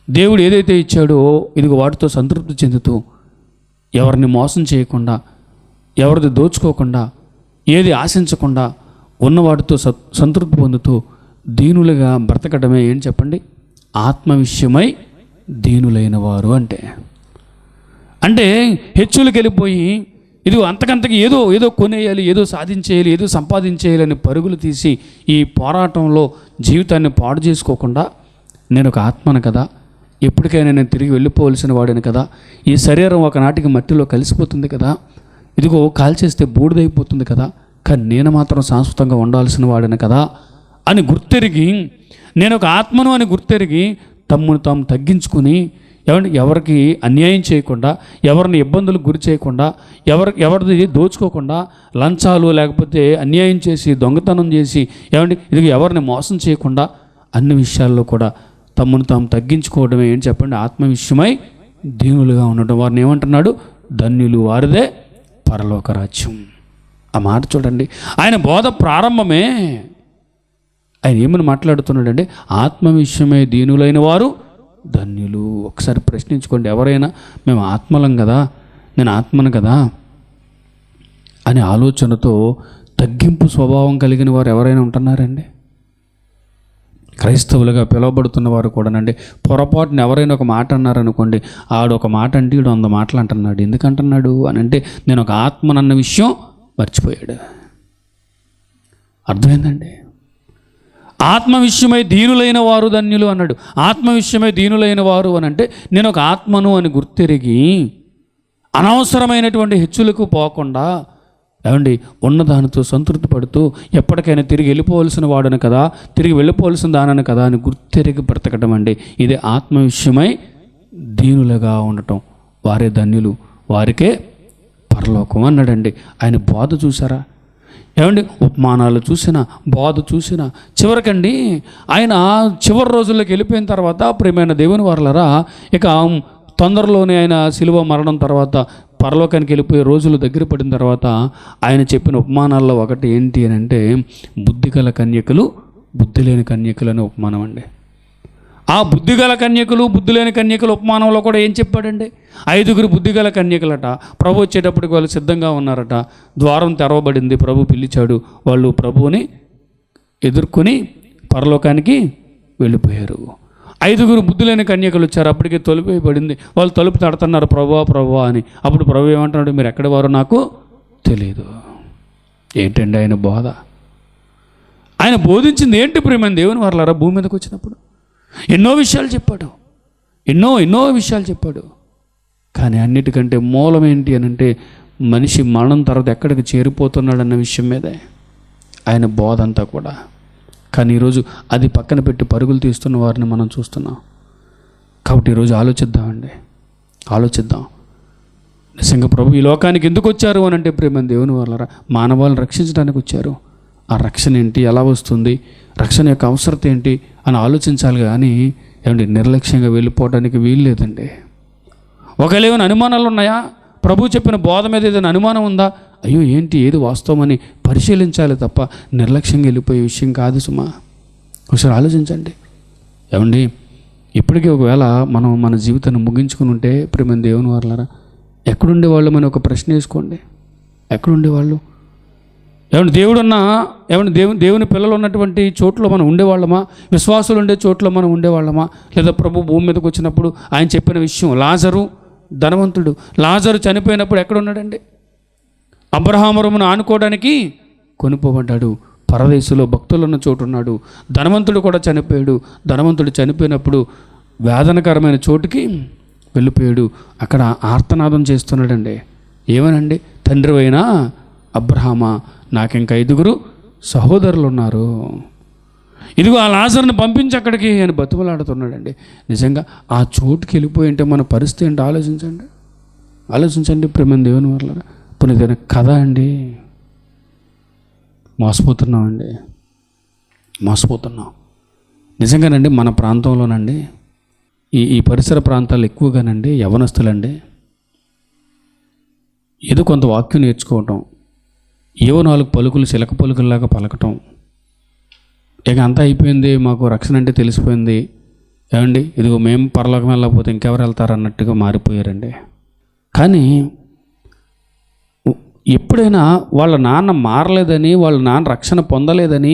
దేవుడు ఏదైతే ఇచ్చాడో ఇదిగో వాటితో సంతృప్తి చెందుతూ, ఎవరిని మోసం చేయకుండా, ఎవరిది దోచుకోకుండా, ఏది ఆశించకుండా ఉన్నవాటితో సంతృప్తి పొందుతూ దీనులుగా బ్రతకడమే ఏం చెప్పండి? ఆత్మ విషయమై దీనులైన వారు అంటే. అంటే హెచ్చులకు వెళ్ళిపోయి ఇదిగో అంతకంతకి ఏదో కొనేయాలి, ఏదో సాధించేయాలి, ఏదో సంపాదించేయాలి అని పరుగులు తీసి ఈ పోరాటంలో జీవితాన్ని పాడు చేసుకోకుండా, నేను ఒక ఆత్మను కదా, ఎప్పటికైనా నేను తిరిగి వెళ్ళిపోవలసిన వాడిని కదా, ఈ శరీరం ఒకనాటికి మట్టిలో కలిసిపోతుంది కదా, ఇదిగో కాల్చేస్తే బూడిదైపోతుంది కదా, కానీ నేను మాత్రం శాశ్వతంగా ఉండాల్సిన వాడిని కదా అని గుర్తెరిగి, నేను ఒక ఆత్మను అని గుర్తెరిగి తమ్మును తాము తగ్గించుకుని ఎవరికి అన్యాయం చేయకుండా, ఎవరిని ఇబ్బందులకు గురి చేయకుండా, ఎవరిది దోచుకోకుండా, లంచాలు లేకపోతే అన్యాయం చేసి దొంగతనం చేసి ఇది ఎవరిని మోసం చేయకుండా అన్ని విషయాల్లో కూడా తమ్మును తాము తగ్గించుకోవడమే ఏం చెప్పండి? ఆత్మ విషయమై దీనులుగా ఉండటం. వారిని ఏమంటున్నాడు? ధన్యులు, వారిదే పరలోక రాజ్యం. ఆ మాట చూడండి, ఆయన బోధ ప్రారంభమే ఆయన ఏమని మాట్లాడుతున్నాడంటే ఆత్మ విషయమై దీనులైన వారు ధన్యులు. ఒకసారి ప్రశ్నించుకోండి, ఎవరైనా మేము ఆత్మలం కదా, నేను ఆత్మను కదా అనే ఆలోచనతో తగ్గింపు స్వభావం కలిగిన వారు ఎవరైనా ఉంటున్నారండి? క్రైస్తవులుగా పిలువబడుతున్న వారు కూడానండి పొరపాటున ఎవరైనా ఒక మాట అన్నారనుకోండి, ఆడు ఒక మాట అంటే ఈడు 100 మాటలు అంటున్నాడు. ఎందుకంటున్నాడు అని అంటే నేను ఒక ఆత్మనన్న విషయం మర్చిపోయాడు. అర్థమైందండి? ఆత్మ విషయమై దీనులైన వారు ధన్యులు అన్నాడు. ఆత్మ విషయమై దీనులైన వారు అని అంటే నేను ఒక ఆత్మను అని గుర్తెరిగి అనవసరమైనటువంటి హెచ్చులకు పోకుండా ఉన్నదానితో సంతృప్తి పడుతూ ఎప్పటికైనా తిరిగి వెళ్ళిపోవలసిన వాడను కదా, తిరిగి వెళ్ళిపోవలసిన దానను కదా అని గుర్తెరిగి బ్రతకడం అండి. ఇది ఆత్మ విషయమై దీనులుగా ఉండటం. వారే ధన్యులు, వారికే పరలోకం అన్నాడండి. ఆయన బోధ చూసారా? ఉపమానాలు చూసినా, బోధ చూసినా, చివరికండి ఆయన చివరి రోజుల్లోకి వెళ్ళిపోయిన తర్వాత ప్రియమైన దేవుని వారలారా, ఇక తొందరలోనే ఆయన శిలువ మరణం తర్వాత పరలోకానికి వెళ్ళిపోయే రోజులు దగ్గర పడిన తర్వాత ఆయన చెప్పిన ఉపమానాల్లో ఒకటి ఏంటి అని అంటే బుద్ధిగల కన్యకలు, బుద్ధి లేని కన్యకలు అనే ఉపమానం అండి. ఆ బుద్ధిగల కన్యకలు, బుద్ధి లేని కన్యకలు ఉపమానంలో కూడా ఏం చెప్పాడండి? 5 బుద్ధిగల కన్యకలట. ప్రభు వచ్చేటప్పటికి వాళ్ళు సిద్ధంగా ఉన్నారట. ద్వారం తెరవబడింది, ప్రభు పిలిచాడు. వాళ్ళు ప్రభువుని ఎదుర్కొని పరలోకానికి వెళ్ళిపోయారు. 5 బుద్ధి లేని కన్యకలు వచ్చారు. అప్పటికే తలుపు వేయబడింది. వాళ్ళు తలుపు తడుతున్నారు, ప్రభువా అని. అప్పుడు ప్రభు ఏమంటున్నాడు? మీరు ఎక్కడి వారో నాకు తెలియదు. ఏంటండి ఆయన బోధ? ఆయన బోధించింది ఏంటి ప్రియమైన దేవుని వారలారా? భూమి మీదకి వచ్చినప్పుడు ఎన్నో విషయాలు చెప్పాడు, ఎన్నో విషయాలు చెప్పాడు. కానీ అన్నిటికంటే మూలం ఏంటి అని అంటే మనిషి మరణం తర్వాత ఎక్కడికి చేరిపోతున్నాడు అన్న విషయం మీదే ఆయన బోధ అంతా కూడా. కానీ ఈరోజు అది పక్కన పెట్టి పరుగులు తీస్తున్న వారిని మనం చూస్తున్నాం. కాబట్టి ఈరోజు ఆలోచిద్దాం. నిజంగా ప్రభు ఈ లోకానికి ఎందుకు వచ్చారు అని అంటే ప్రేమ దేవుని వాళ్ళరా మానవాళ్ళని రక్షించడానికి వచ్చారు. ఆ రక్షణ ఏంటి, ఎలా వస్తుంది, రక్షణ యొక్క అవసరత ఏంటి అని ఆలోచించాలి. కానీ నిర్లక్ష్యంగా వెళ్ళిపోవడానికి వీలు లేదండి. ఒకవేళ ఏమైనా అనుమానాలు ఉన్నాయా? ప్రభు చెప్పిన బోధ మీద ఏదైనా అనుమానం ఉందా? అయ్యో ఏంటి ఏది వాస్తవమని పరిశీలించాలి తప్ప నిర్లక్ష్యంగా వెళ్ళిపోయే విషయం కాదు సుమా. ఒకసారి ఆలోచించండి. ఏమండి, ఇప్పటికీ ఒకవేళ మనం మన జీవితాన్ని ముగించుకుని ఉంటే ప్రేమ దేవుని వారలారా, ఎక్కడుండేవాళ్ళు అని ఒక ప్రశ్న వేసుకోండి. ఎక్కడుండేవాళ్ళు? ఏమంటే దేవుని పిల్లలు ఉన్నటువంటి చోట్ల మనం ఉండేవాళ్ళమా? విశ్వాసులు ఉండే చోట్ల మనం ఉండేవాళ్ళమా? లేదా ప్రభు భూమి మీదకి వచ్చినప్పుడు ఆయన చెప్పిన విషయం, లాజరు ధనవంతుడు, లాజరు చనిపోయినప్పుడు ఎక్కడున్నాడండి? అబ్రహామును ఆనుకోవడానికి కొనుక్కోబడ్డాడు. పరదేశంలో భక్తులు ఉన్న చోటు ఉన్నాడు. ధనవంతుడు కూడా చనిపోయాడు. ధనవంతుడు చనిపోయినప్పుడు వేదనకరమైన చోటుకి వెళ్ళిపోయాడు. అక్కడ ఆర్తనాదం చేస్తున్నాడండి. ఏమనండి? తండ్రి అయినా అబ్రహామా, నాకింక 5 సహోదరులు ఉన్నారు, ఇదిగో ఆ లాజర్ని పంపించి అక్కడికి అని బతుకులాడుతున్నాడండి. నిజంగా ఆ చోటుకి వెళ్ళిపోయి ఉంటే మన పరిస్థితి ఏంటో ఆలోచించండి ప్రేమ దేవుని వల్ల. ఇప్పుడు ఇదైనా కథ అండి. మోసపోతున్నాం నిజంగానండి. మన ప్రాంతంలోనండి, ఈ పరిసర ప్రాంతాలు ఎక్కువగానండి యవనస్తులండి ఏదో కొంత వాక్యం నేర్చుకోవటం, ఏవో 4 పలుకులు చిలక పలుకుల్లాగా పలకటం, ఇక అంతా అయిపోయింది, మాకు రక్షణ అంటే తెలిసిపోయింది, ఏమండి ఇదిగో మేము పరలోకం వెళ్ళకపోతే ఇంకెవరు వెళ్తారు అన్నట్టుగా మారిపోయారండి. కానీ ఎప్పుడైనా వాళ్ళ నాన్న మారలేదని, వాళ్ళ నాన్న రక్షణ పొందలేదని,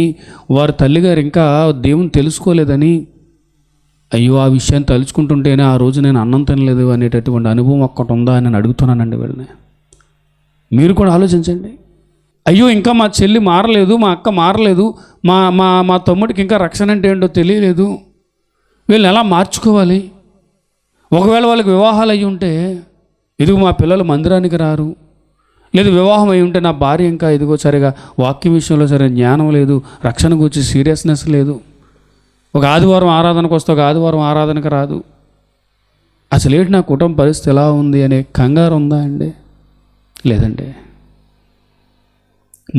వారి తల్లిగారు ఇంకా దేవుని తెలుసుకోలేదని, అయ్యో ఆ విషయాన్ని తలుచుకుంటుంటేనే ఆ రోజు నేను అన్నం తినలేదు అనేటటువంటి అనుభవం ఒక్కటి ఉందా అని అడుగుతున్నానండి వీళ్ళని. మీరు కూడా ఆలోచించండి. అయ్యో ఇంకా మా చెల్లి మారలేదు, మా అక్క మారలేదు, మా తమ్ముడికి ఇంకా రక్షణ అంటే ఏంటో తెలియలేదు, వీళ్ళని ఎలా మార్చుకోవాలి? ఒకవేళ వాళ్ళకి వివాహాలు అయ్యి ఉంటే ఇదిగో మా పిల్లలు మందిరానికి రారు, లేదు వివాహం అయి ఉంటే నా భార్య ఇంకా ఇదిగో సరిగా వాక్యం విషయంలో సరిగా జ్ఞానం లేదు, రక్షణ గురించి సీరియస్నెస్ లేదు, ఒక ఆదివారం ఆరాధనకు వస్తే ఒక ఆదివారం ఆరాధనకు రాదు, అసలు ఏంటి నా కుటుంబ పరిస్థితి ఎలా ఉంది అనే కంగారు ఉందా అండి? లేదండి.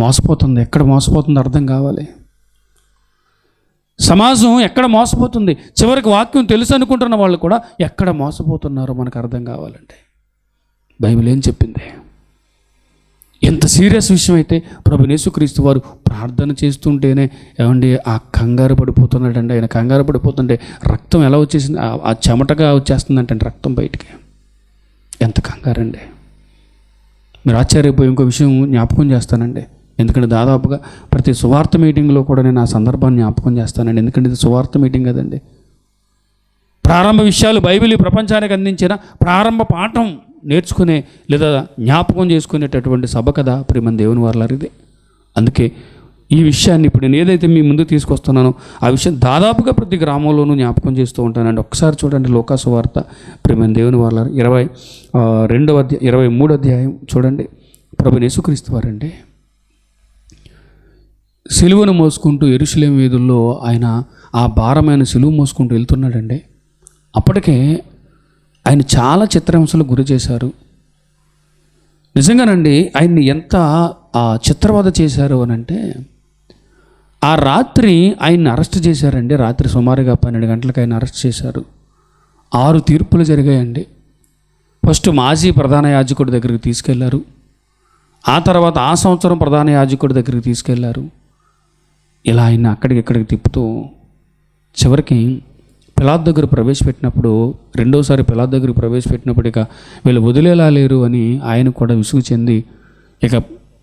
మోసపోతుంది. ఎక్కడ మోసపోతుందో అర్థం కావాలి. సమాజం ఎక్కడ మోసపోతుంది, చివరికి వాక్యం తెలుసు అనుకుంటున్న వాళ్ళు కూడా ఎక్కడ మోసపోతున్నారో మనకు అర్థం కావాలండి. బైబిల్ ఏం చెప్పింది? ఎంత సీరియస్ విషయం అయితే ప్రభువైన యేసుక్రీస్తు వారు ప్రార్థన చేస్తుంటేనే ఏమండి ఆ కంగారు పడిపోతున్నాడండి. ఆయన కంగారు పడిపోతుంటే రక్తం ఎలా వచ్చేసింది, ఆ చెమటగా వచ్చేస్తుందంటే రక్తం బయటికి. ఎంత కంగారండి. మీరు ఆశ్చర్యపోయి ఇంకో విషయం జ్ఞాపకం చేస్తానండి. ఎందుకంటే దాదాపుగా ప్రతి సువార్త మీటింగ్లో కూడా నేను ఆ సందర్భాన్ని జ్ఞాపకం చేస్తానండి. ఎందుకంటే ఇది సువార్త మీటింగ్ కదండి. ప్రారంభ విషయాలు బైబిల్ ప్రపంచానికి అందించిన ప్రారంభ పాఠం నేర్చుకునే లేదా జ్ఞాపకం చేసుకునేటటువంటి సభ కదా ప్రియమైన దేవుని వారలారా ఇది. అందుకే ఈ విషయాన్ని ఇప్పుడు నేను ఏదైతే మీ ముందు తీసుకొస్తున్నానో ఆ విషయం దాదాపుగా ప్రతి గ్రామంలోనూ జ్ఞాపకం చేస్తూ ఉంటానండి. ఒకసారి చూడండి లూకా సువార్త ప్రియమైన దేవుని వారలారా 23వ అధ్యాయం చూడండి. ప్రభువైన యేసుక్రీస్తు వారండి సిలువను మోసుకుంటూ యెరూషలేము వీధుల్లో ఆయన ఆ భారమైన సిలువ మోసుకుంటూ వెళ్తున్నాడండి. అప్పటికే ఆయన చాలా చిత్రహింసలకు గురి చేశారు. నిజంగానండి ఆయన్ని ఎంత చిత్రవద చేశారు అని అంటే, ఆ రాత్రి ఆయన్ని అరెస్ట్ చేశారండి. రాత్రి సుమారుగా 12 గంటలకు ఆయన అరెస్ట్ చేశారు. 6 తీర్పులు జరిగాయండి. ఫస్ట్ మాజీ ప్రధాన యాజకుడి దగ్గరికి తీసుకెళ్లారు. ఆ తర్వాత ఆ సంవత్సరం ప్రధాన యాజకుడి దగ్గరికి తీసుకెళ్లారు. ఇలా ఆయన అక్కడికి ఇక్కడికి తిప్పుతూ చివరికి పిలాతు దగ్గర ప్రవేశపెట్టినప్పుడు, రెండోసారి పిలాతు దగ్గర ప్రవేశపెట్టినప్పుడు ఇక వీళ్ళు వదిలేలా లేరు అని ఆయన కూడా విసుగు చెంది ఇక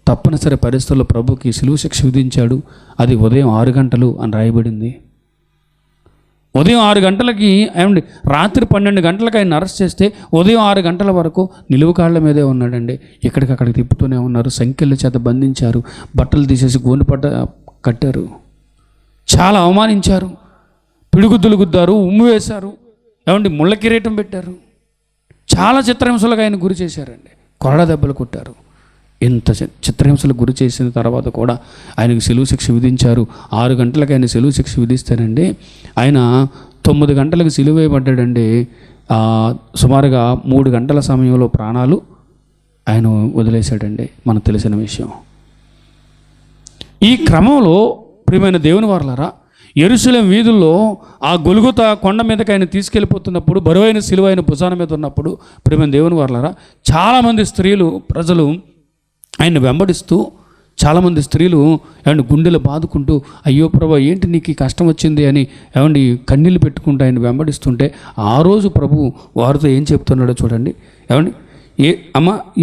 తప్పనిసరి పరిస్థితుల్లో ప్రభుకి సిలువ శిక్ష విధించాడు. అది ఉదయం 6 గంటలు అని రాయబడింది. ఉదయం 6 గంటలకి ఏమండి, రాత్రి 12 గంటలకు ఆయన అరెస్ట్ చేస్తే ఉదయం 6 గంటల వరకు నిలువు కాళ్ళ మీదే ఉన్నాడండి. ఎక్కడికక్కడికి తిప్పుతూనే ఉన్నారు. సంఖ్యల చేత బంధించారు, బట్టలు తీసేసి గోనుపట్ట కట్టారు, చాలా అవమానించారు, పిడుగుద్దులు గుద్దారు, ఉమ్ము వేశారు, ఏమండి ముళ్ళ కిరీటం పెట్టారు, చాలా చిత్రహింసలకు ఆయన గురి చేశారండి. కొరడా దెబ్బలు కొట్టారు. ఇంత చిత్రహింసలకు గురి చేసిన తర్వాత కూడా ఆయనకు సెలువు శిక్ష విధించారు. 6 గంటలకు ఆయన సెలువు శిక్ష విధిస్తానండి. ఆయన 9 గంటలకు సిలువ వేయబడ్డాడండి. సుమారుగా 3 గంటల సమయంలో ప్రాణాలు ఆయన వదిలేశాడండి. మనకు తెలిసిన విషయం. ఈ క్రమంలో ప్రియమైన దేవుని వారలారా, యెరూషలేము వీధుల్లో ఆ గొల్గొతా కొండ మీదకి ఆయన తీసుకెళ్ళిపోతున్నప్పుడు, బరువైన సిలువ ఆయన భుజాన మీద ఉన్నప్పుడు ప్రియమైన దేవుని వారలారా, చాలామంది స్త్రీలు ప్రజలు ఆయన వెంబడిస్తూ చాలామంది స్త్రీలు ఏమండి గుండెలు బాదుకుంటూ, అయ్యో ప్రభు ఏంటి నీకు ఈ కష్టం వచ్చింది అని ఏమండి కన్నీళ్ళు పెట్టుకుంటూ ఆయన వెంబడిస్తుంటే, ఆ రోజు ప్రభు వారితో ఏం చెప్తున్నాడో చూడండి. ఏమండి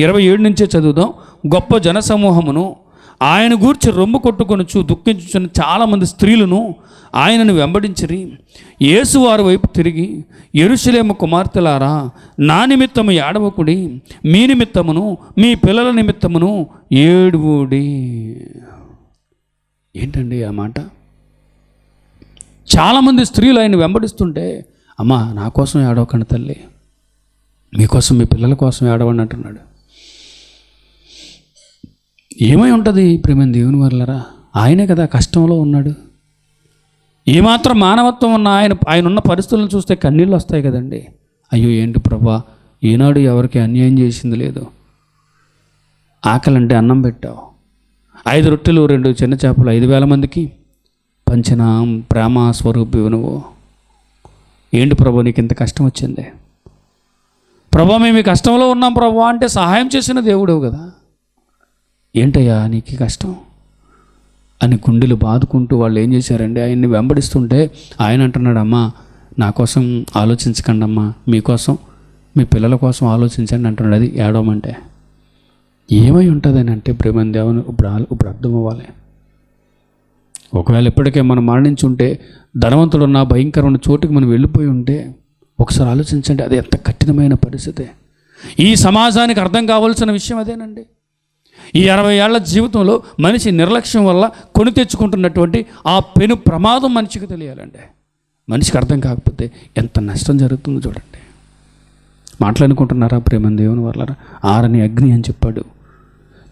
27 నుంచే చదువుదాం. గొప్ప జనసమూహమును ఆయన గూర్చి రొమ్ము కొట్టుకొనుచు దుఃఖించుచున్న చాలామంది స్త్రీలను ఆయనను వెంబడించిరి. యేసు వారి వైపు తిరిగి, యెరూషలేము కుమార్తెలారా, నా నిమిత్తము ఏడవకుడి, మీ నిమిత్తమును మీ పిల్లల నిమిత్తమును ఏడువుడి. ఏంటండి ఆ మాట? చాలామంది స్త్రీలు ఆయన వెంబడిస్తుంటే, అమ్మా నా కోసం ఏడవకండి తల్లి, మీకోసం మీ పిల్లల కోసం ఏడవండి అంటున్నాడు. ఏమై ఉంటుంది ప్రేమ దేవుని వల్లరా? ఆయనే కదా కష్టంలో ఉన్నాడు. ఏమాత్రం మానవత్వం ఉన్న ఆయన ఉన్న పరిస్థితులను చూస్తే కన్నీళ్ళు వస్తాయి కదండి. అయ్యో ఏంటి ప్రభా, ఈనాడు ఎవరికి అన్యాయం చేసింది లేదు, ఆకలంటే అన్నం పెట్టావు, 5 రొట్టెలు 2 చిన్న చేపలు 5,000 మందికి పంచిన ప్రేమ స్వరూపివి నువ్వు. ఏంటి ప్రభా నీకు ఇంత కష్టం వచ్చింది? ప్రభా మేము ఈ కష్టంలో ఉన్నాం ప్రభా అంటే సహాయం చేసిన దేవుడు కదా, ఏంటయ్యా నీకు కష్టం అని గుండెలు బాదుకుంటూ వాళ్ళు ఏం చేశారండి, ఆయన్ని వెంబడిస్తుంటే ఆయన అంటున్నాడు, అమ్మా నా కోసం ఆలోచించకండి అమ్మా, మీకోసం మీ పిల్లల కోసం ఆలోచించండి అంటున్నాడు. అది ఏడవమంటే ఏమై ఉంటుంది అని అంటే ప్రేమ దేవుని ఇప్పుడు అర్థం అవ్వాలి. ఒకవేళ ఇప్పటికే మనం మరణించి ఉంటే, ధనవంతుడు ఉన్న భయంకరమైన చోటుకి మనం వెళ్ళిపోయి ఉంటే ఒకసారి ఆలోచించండి, అది ఎంత కఠినమైన పరిస్థితి. ఈ సమాజానికి అర్థం కావాల్సిన విషయం అదేనండి. ఈ 60 ఏళ్ల జీవితంలో మనిషి నిర్లక్ష్యం వల్ల కొని తెచ్చుకుంటున్నటువంటి ఆ పెను ప్రమాదం మనిషికి తెలియాలండి. మనిషికి అర్థం కాకపోతే ఎంత నష్టం జరుగుతుందో చూడండి. మాట్లాడుకుంటున్నారా ప్రేమ దేవుని వల్లరా? ఆరని అగ్ని అని చెప్పాడు.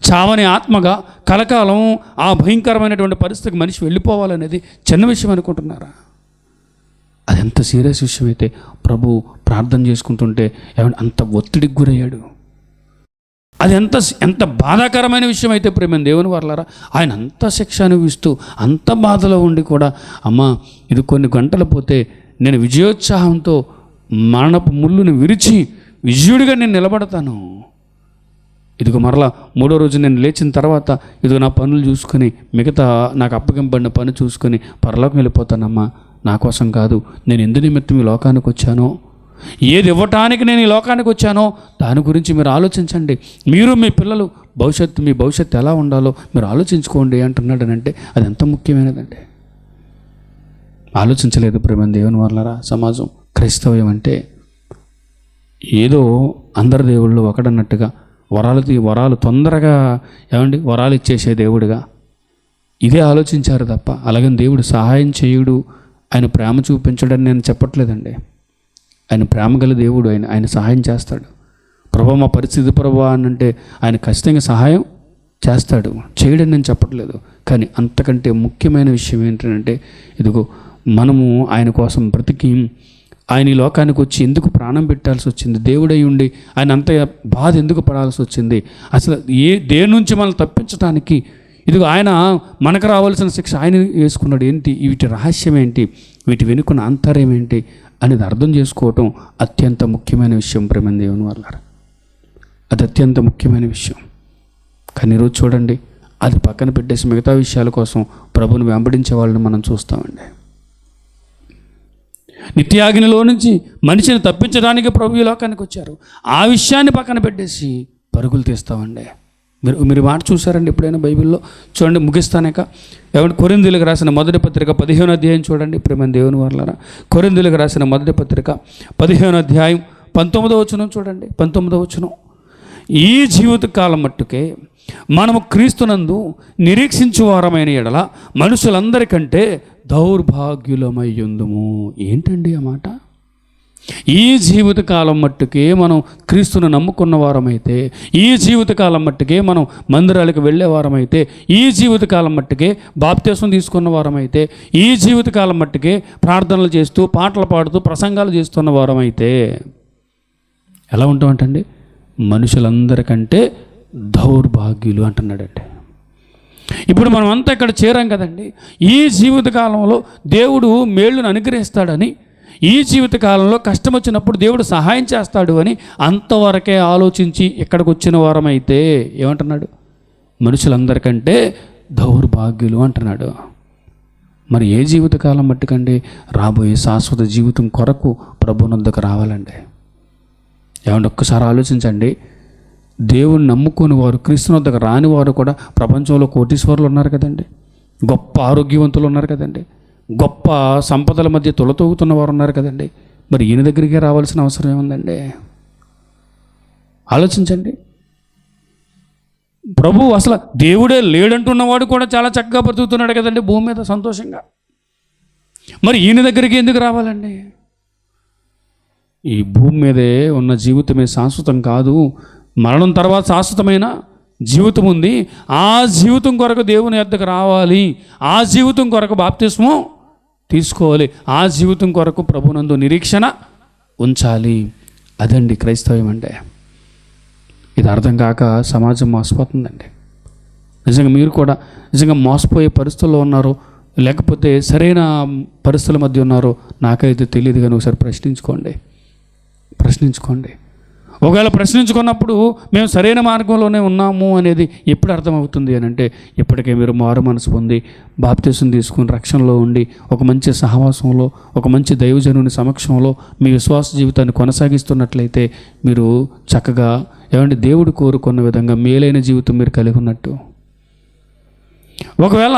చావని ఆత్మగా కలకాలం ఆ భయంకరమైనటువంటి పరిస్థితికి మనిషి వెళ్ళిపోవాలనేది చిన్న విషయం అనుకుంటున్నారా? అది ఎంత సీరియస్ విషయం అయితే ప్రభు ప్రార్థన చేసుకుంటుంటే ఏమంటే అంత ఒత్తిడికి గురయ్యాడు. అది ఎంత బాధాకరమైన విషయం అయితే ప్రేమ దేవుని వల్లరా, ఆయన అంత శిక్ష అనుభవిస్తూ అంత బాధలో ఉండి కూడా, అమ్మా ఇది కొన్ని గంటలు పోతే నేను విజయోత్సాహంతో మరణపు ముళ్ళుని విరిచి విజయుడిగా నేను నిలబడతాను, ఇదిగో మరలా 3వ రోజు నేను లేచిన తర్వాత ఇదిగో నా పనులు చూసుకొని మిగతా నాకు అప్పగింపబడిన పని చూసుకొని పరలోకం వెళ్ళిపోతానమ్మా. నా కోసం కాదు, నేను ఎందు నిమిత్తం ఈ లోకానికి వచ్చానో, ఏది ఇవ్వటానికి నేను ఈ లోకానికి వచ్చానో దాని గురించి మీరు ఆలోచించండి. మీరు మీ పిల్లలు మీ భవిష్యత్తు ఎలా ఉండాలో మీరు ఆలోచించుకోండి అంటున్నాడు. అంటే అది ఎంత ముఖ్యమైనదండి. ఆలోచించలేదు ప్రేమ దేవుని వల్లరా సమాజం. క్రైస్తవ్యం అంటే ఏదో అందరి దేవుళ్ళు ఒకడన్నట్టుగా వరాలు తొందరగా ఏమండి వరాలు ఇచ్చేసే దేవుడిగా ఇదే ఆలోచించారు తప్ప, అలాగని దేవుడు సహాయం చేయుడు, ఆయన ప్రేమ చూపించడని నేను చెప్పట్లేదండి. ఆయన ప్రేమ గల దేవుడు, ఆయన సహాయం చేస్తాడు. ప్రభా మా పరిస్థితి ప్రభా అని అంటే ఆయన ఖచ్చితంగా సహాయం చేస్తాడు, చేయడని నేను చెప్పట్లేదు. కానీ అంతకంటే ముఖ్యమైన విషయం ఏంటంటే, ఇదిగో మనము ఆయన కోసం బ్రతికి ఆయన ఈ లోకానికి వచ్చి ఎందుకు ప్రాణం పెట్టాల్సి వచ్చింది? దేవుడై ఉండి ఆయన అంత బాధ ఎందుకు పడాల్సి వచ్చింది? అసలు దేని నుంచి మనల్ని తప్పించడానికి ఇదిగో ఆయన మనకు రావాల్సిన శిక్ష ఆయన వేసుకున్నాడు. ఏంటి వీటి రహస్యం ఏంటి, వీటి వెనుకున్న ఆంతర్యం ఏంటి అనేది అర్థం చేసుకోవటం అత్యంత ముఖ్యమైన విషయం ప్రేమ దేవుని వల్ల. అది అత్యంత ముఖ్యమైన విషయం. కానీ ఈరోజు చూడండి, అది పక్కన పెట్టేసి మిగతా విషయాల కోసం ప్రభువుని వెంబడించే వాళ్ళని మనం చూస్తామండి. నిత్యాగ్నిలో నుంచి మనిషిని తప్పించడానికి ప్రభు ఈ లోకానికి వచ్చారు. ఆ విషయాన్ని పక్కన పెట్టేసి పరుగులు తీస్తామండి. మీరు మాట చూసారండి ఎప్పుడైనా బైబిల్లో? చూడండి, ముగిస్తానేక ఏమంటే కొరింథీయులకు రాసిన మొదటి పత్రిక 15వ అధ్యాయం చూడండి ప్రేమ దేవుని వల్లరా. కొరింథీయులకు రాసిన మొదటి పత్రిక 15వ అధ్యాయం 19వ వచనం చూడండి. 19వ వచనం, ఈ జీవిత కాలం మట్టుకే మనము క్రీస్తునందు నిరీక్షించు వారమైన ఎడల మనుషులందరికంటే దౌర్భాగ్యులమయ్యుందుము. ఏంటండి ఆ మాట? ఈ జీవితకాలం మట్టుకే మనం క్రీస్తును నమ్ముకున్న వారమైతే, ఈ జీవితకాలం మట్టుకే మనం మందిరాలకు వెళ్ళే వారమైతే, ఈ జీవితకాలం మట్టుకే బాప్తిసం తీసుకున్న వారమైతే, ఈ జీవితకాలం మట్టుకే ప్రార్థనలు చేస్తూ పాటలు పాడుతూ ప్రసంగాలు చేస్తున్న వారమైతే ఎలా ఉంటామంటండి? మనుషులందరికంటే దౌర్భాగ్యులు అంటున్నాడండి. ఇప్పుడు మనం అంతా ఇక్కడ చేరాం కదండి. ఈ జీవితకాలంలో దేవుడు మేళ్ళను అనుగ్రహిస్తాడని, ఈ జీవితకాలంలో కష్టం వచ్చినప్పుడు దేవుడు సహాయం చేస్తాడు అని అంతవరకే ఆలోచించి ఇక్కడికి వచ్చిన వారమైతే ఏమంటున్నాడు? మనుషులందరికంటే దౌర్భాగ్యులు అంటున్నాడు. మరి ఏ జీవితకాలం మట్టుకండి? రాబోయే శాశ్వత జీవితం కొరకు ప్రభువునొద్దకు రావాలండి. ఏమంటే ఒక్కసారి ఆలోచించండి. దేవుని నమ్ముకుని వారు, క్రీస్తునొద్దకు రాని వారు కూడా ప్రపంచంలో కోటీశ్వరులు ఉన్నారు కదండి, గొప్ప ఆరోగ్యవంతులు ఉన్నారు కదండి, గొప్ప సంపదల మధ్య తొలతూగుతున్న వారు ఉన్నారు కదండి. మరి ఈయన దగ్గరికే రావాల్సిన అవసరం ఏముందండి? ఆలోచించండి. ప్రభు అసలు దేవుడే లేడంటున్నవాడు కూడా చాలా చక్కగా బ్రతుకుతున్నాడు కదండి భూమి మీద సంతోషంగా. మరి ఈయన దగ్గరికి ఎందుకు రావాలండి? ఈ భూమి మీదే ఉన్న జీవితమే శాశ్వతం కాదు, మరణం తర్వాత శాశ్వతమైన జీవితం ఉంది. ఆ జీవితం కొరకు దేవుని యొద్దకు రావాలి, ఆ జీవితం కొరకు బాప్తిస్మం తీసుకోవాలి, ఆ జీవితం కొరకు ప్రభునందు నిరీక్షణ ఉంచాలి. అదండి క్రైస్తవం అంటే. ఇది అర్థం కాక సమాజం మోసపోతుందండి. నిజంగా మీరు కూడా నిజంగా మోసపోయే పరిస్థితుల్లో ఉన్నారో లేకపోతే సరైన పరిస్థితుల మధ్య ఉన్నారో నాకైతే తెలియదు, కానీ ఒకసారి ప్రశ్నించుకోండి. ఒకవేళ ప్రశ్నించుకున్నప్పుడు మేము సరైన మార్గంలోనే ఉన్నాము అనేది ఎప్పుడు అర్థమవుతుంది అని అంటే, ఇప్పటికే మీరు మారు మనసు పొంది బాప్తిసం తీసుకుని రక్షణలో ఉండి ఒక మంచి సహవాసంలో, ఒక మంచి దైవజనుని సమక్షంలో మీ విశ్వాస జీవితాన్ని కొనసాగిస్తున్నట్లయితే మీరు చక్కగా ఏమంటే దేవుడు కోరుకున్న విధంగా మేలైన జీవితం మీరు కలిగి ఉన్నట్టు. ఒకవేళ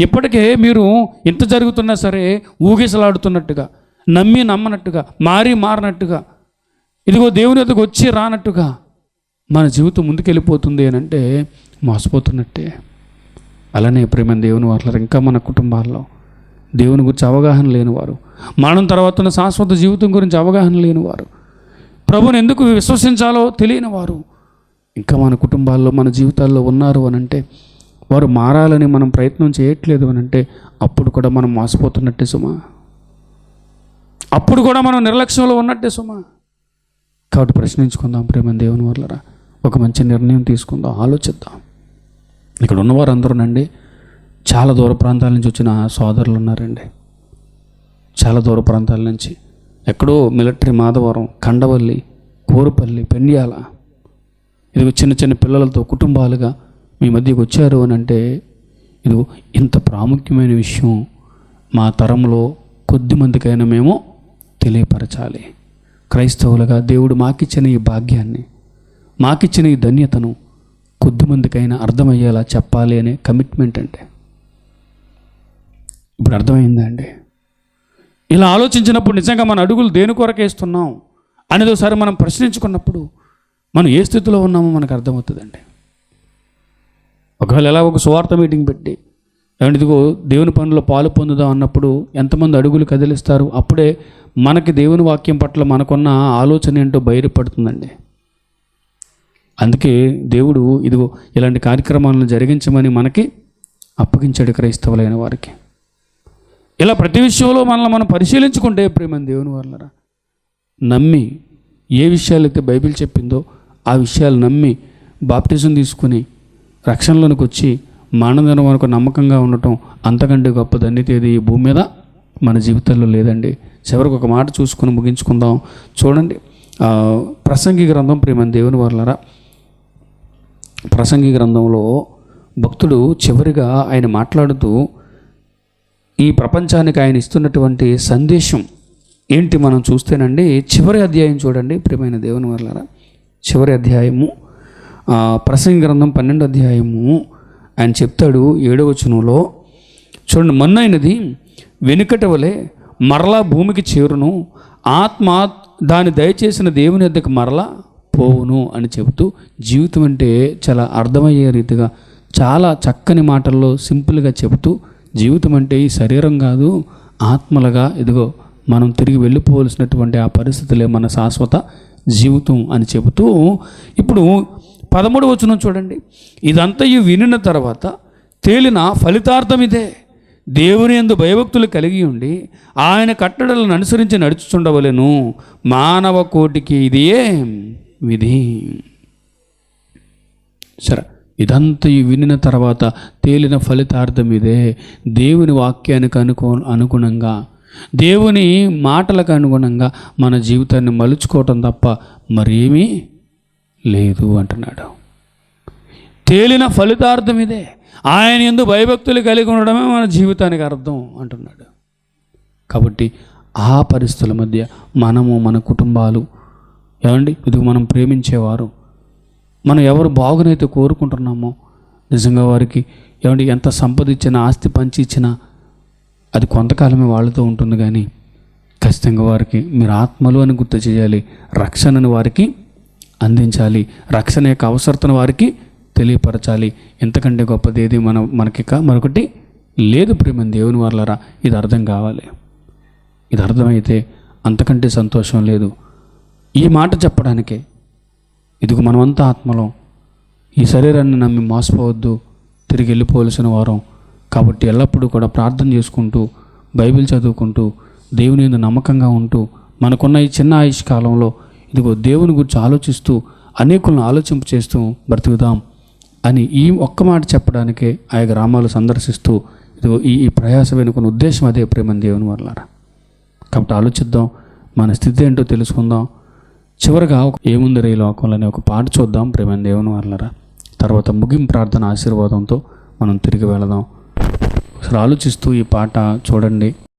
ఇప్పటికే మీరు ఇంత జరుగుతున్నా సరే ఊగిసలాడుతున్నట్టుగా, నమ్మనట్టుగా, మారినట్టుగా, ఇదిగో దేవుని వద్దకు వచ్చి రానట్టుగా మన జీవితం ముందుకెళ్ళిపోతుంది అని అంటే మోసపోతున్నట్టే. అలానే ప్రేమ దేవుని వాళ్ళ ఇంకా మన కుటుంబాల్లో దేవుని గురించి అవగాహన లేనివారు, మరణం తర్వాత ఉన్న శాశ్వత జీవితం గురించి అవగాహన లేనివారు, ప్రభుని ఎందుకు విశ్వసించాలో తెలియని వారు ఇంకా మన కుటుంబాల్లో మన జీవితాల్లో ఉన్నారు అని అంటే, వారు మారాలని మనం ప్రయత్నం చేయట్లేదు అని అంటే, అప్పుడు కూడా మనం మోసపోతున్నట్టే సుమా, అప్పుడు కూడా మనం నిర్లక్ష్యంలో ఉన్నట్టే సుమా. కాబట్టి ప్రశ్నించుకుందాం ప్రేమ దేవుని వల్లరా, ఒక మంచి నిర్ణయం తీసుకుందాం, ఆలోచిద్దాం. ఇక్కడ ఉన్నవారు అందరూనండి చాలా దూర ప్రాంతాల నుంచి వచ్చిన సోదరులు ఉన్నారండి. చాలా దూర ప్రాంతాల నుంచి, ఎక్కడో మిలిటరీ మాధవరం, కండవల్లి, కోరుపల్లి, పెండ్యాల, ఇదిగో చిన్న చిన్న పిల్లలతో కుటుంబాలుగా మీ మధ్యకు వచ్చారు అని అంటే, ఇదిగో ఇంత ప్రాముఖ్యమైన విషయం మా తరంలో కొద్ది మందికైనా మేము తెలియపరచాలి. క్రైస్తవులుగా దేవుడు మాకిచ్చిన ఈ భాగ్యాన్ని, మాకిచ్చిన ఈ ధన్యతను కొద్దిమందికైనా అర్థమయ్యేలా చెప్పాలి అనే కమిట్మెంట్ అంటే. ఇప్పుడు అర్థమైందా అండి? ఇలా ఆలోచించినప్పుడు నిజంగా మన అడుగులు దేని కొరకు వేస్తున్నాం అనేది ఒకసారి మనం ప్రశ్నించుకున్నప్పుడు మనం ఏ స్థితిలో ఉన్నామో మనకు అర్థమవుతుందండి. ఒకవేళ ఎలా ఒక సువార్త మీటింగ్ పెట్టి ఏమంటే ఇదిగో దేవుని పనుల్లో పాలు పొందుదాం అన్నప్పుడు ఎంతమంది అడుగులు కదిలిస్తారు, అప్పుడే మనకి దేవుని వాక్యం పట్ల మనకున్న ఆలోచన ఏంటో బయలుపడుతుందండి. అందుకే దేవుడు ఇదిగో ఇలాంటి కార్యక్రమాలను జరిగించమని మనకి అప్పగించాడు క్రైస్తవులైన వారికి. ఇలా ప్రతి విషయంలో మనల్ని మనం పరిశీలించుకుంటే ప్రేమ దేవుని వాళ్ళరా, నమ్మి ఏ విషయాలైతే బైబిల్ చెప్పిందో ఆ విషయాలు నమ్మి బాప్టిజం తీసుకుని రక్షణలోనికి వచ్చి మానవుని వరకు నమ్మకంగా ఉండటం అంతకంటే గొప్ప ధన్యత ఏది ఈ భూమి మీద మన జీవితాల్లో లేదండి. చివరికి ఒక మాట చూసుకుని ముగించుకుందాం. చూడండి, ప్రసంగి గ్రంథం ప్రేమ దేవుని వాళ్ళరా, ప్రసంగి గ్రంథంలో భక్తుడు చివరిగా ఆయన మాట్లాడుతూ ఈ ప్రపంచానికి ఆయన ఇస్తున్నటువంటి సందేశం ఏంటి మనం చూస్తేనండి, చివరి అధ్యాయం చూడండి ప్రియమైన దేవుని వాళ్ళరా, చివరి అధ్యాయము ప్రసంగి గ్రంథం 12వ అధ్యాయము ఆయన చెప్తాడు 7వ వచనంలో. చూడండి, మన్నైనది వెనుకటి వలె మరలా భూమికి చేరును, ఆత్మ దాన్ని దయచేసిన దేవుని యొద్దకు మరలా పోవును అని చెబుతూ జీవితం అంటే చాలా అర్థమయ్యే రీతిగా చాలా చక్కని మాటల్లో సింపుల్గా చెబుతూ జీవితం అంటే ఈ శరీరం కాదు, ఆత్మలుగా ఇదిగో మనం తిరిగి వెళ్ళిపోవలసినటువంటి ఆ పరిస్థితులే మన శాశ్వత జీవితం అని చెబుతూ ఇప్పుడు 13వ వచనం చూడండి. ఇదంతయు వినిన తర్వాత తేలిన ఫలితార్థం ఇదే, దేవుని యందు భయభక్తులు కలిగి ఉండి ఆయన కట్టడలను అనుసరించి నడుచుచుండవలెను, మానవ కోటికి ఇదియే విధి. సరే, ఇదంతయు వినిన తర్వాత తేలిన ఫలితార్థం ఇదే, దేవుని వాక్యానికి అనుగుణంగా దేవుని మాటలకు అనుగుణంగా మన జీవితాన్ని మలుచుకోవటం తప్ప మరేమీ లేదు అంటున్నాడు. తేలిన ఫలితార్థం ఇదే. ఆయన యందు భయభక్తులు కలిగి ఉండడమే మన జీవితానికి అర్థం అంటున్నాడు. కాబట్టి ఆ పరిస్థితుల మధ్య మనము, మన కుటుంబాలు, ఏమండి ఇది మనం ప్రేమించేవారు, మనం ఎవరు బాగునైతే కోరుకుంటున్నామో, నిజంగా వారికి ఏమండి ఎంత సంపద ఇచ్చినా, ఆస్తి పంచి ఇచ్చినా అది కొంతకాలమే వాళ్ళతో ఉంటుంది. కానీ ఖచ్చితంగా వారికి మీరు ఆత్మలు అని గుర్తు చేయాలి, రక్షణను వారికి అందించాలి, రక్షణ యొక్క అవసరతను వారికి తెలియపరచాలి. ఎంతకంటే గొప్పది ఏది మనకి మరొకటి లేదు. ప్రేమ దేవుని వాళ్ళరా, ఇది అర్థం కావాలి. ఇది అర్థమైతే అంతకంటే సంతోషం లేదు. ఈ మాట చెప్పడానికే ఇదిగో మనమంతా ఆత్మలో ఈ శరీరాన్ని నమ్మి మోసపోవద్దు, తిరిగి వెళ్ళిపోవలసిన వారం. కాబట్టి ఎల్లప్పుడూ కూడా ప్రార్థన చేసుకుంటూ, బైబిల్ చదువుకుంటూ, దేవుని యందు నమ్మకంగా ఉంటూ, మనకున్న ఈ చిన్న ఆయుష్ కాలంలో ఇదిగో దేవుని గురించి ఆలోచిస్తూ, అనేకులను ఆలోచింపు చేస్తూ బ్రతుకుదాం అని ఈ ఒక్క మాట చెప్పడానికే ఆ గ్రామాలు సందర్శిస్తూ ఇదిగో ఈ ప్రయాస వెనుకున్న ఉద్దేశం అదే ప్రేమ దేవుని వల్లారా. కాబట్టి ఆలోచిద్దాం, మన స్థితి ఏంటో తెలుసుకుందాం. చివరిగా ఏముంది ఈ లోకంలో అనే ఒక పాట చూద్దాం ప్రేమ దేవుని వల్లారా. తర్వాత ముగింపు ప్రార్థన ఆశీర్వాదంతో మనం తిరిగి వెళదాం. అసలు ఆలోచిస్తూ ఈ పాట చూడండి.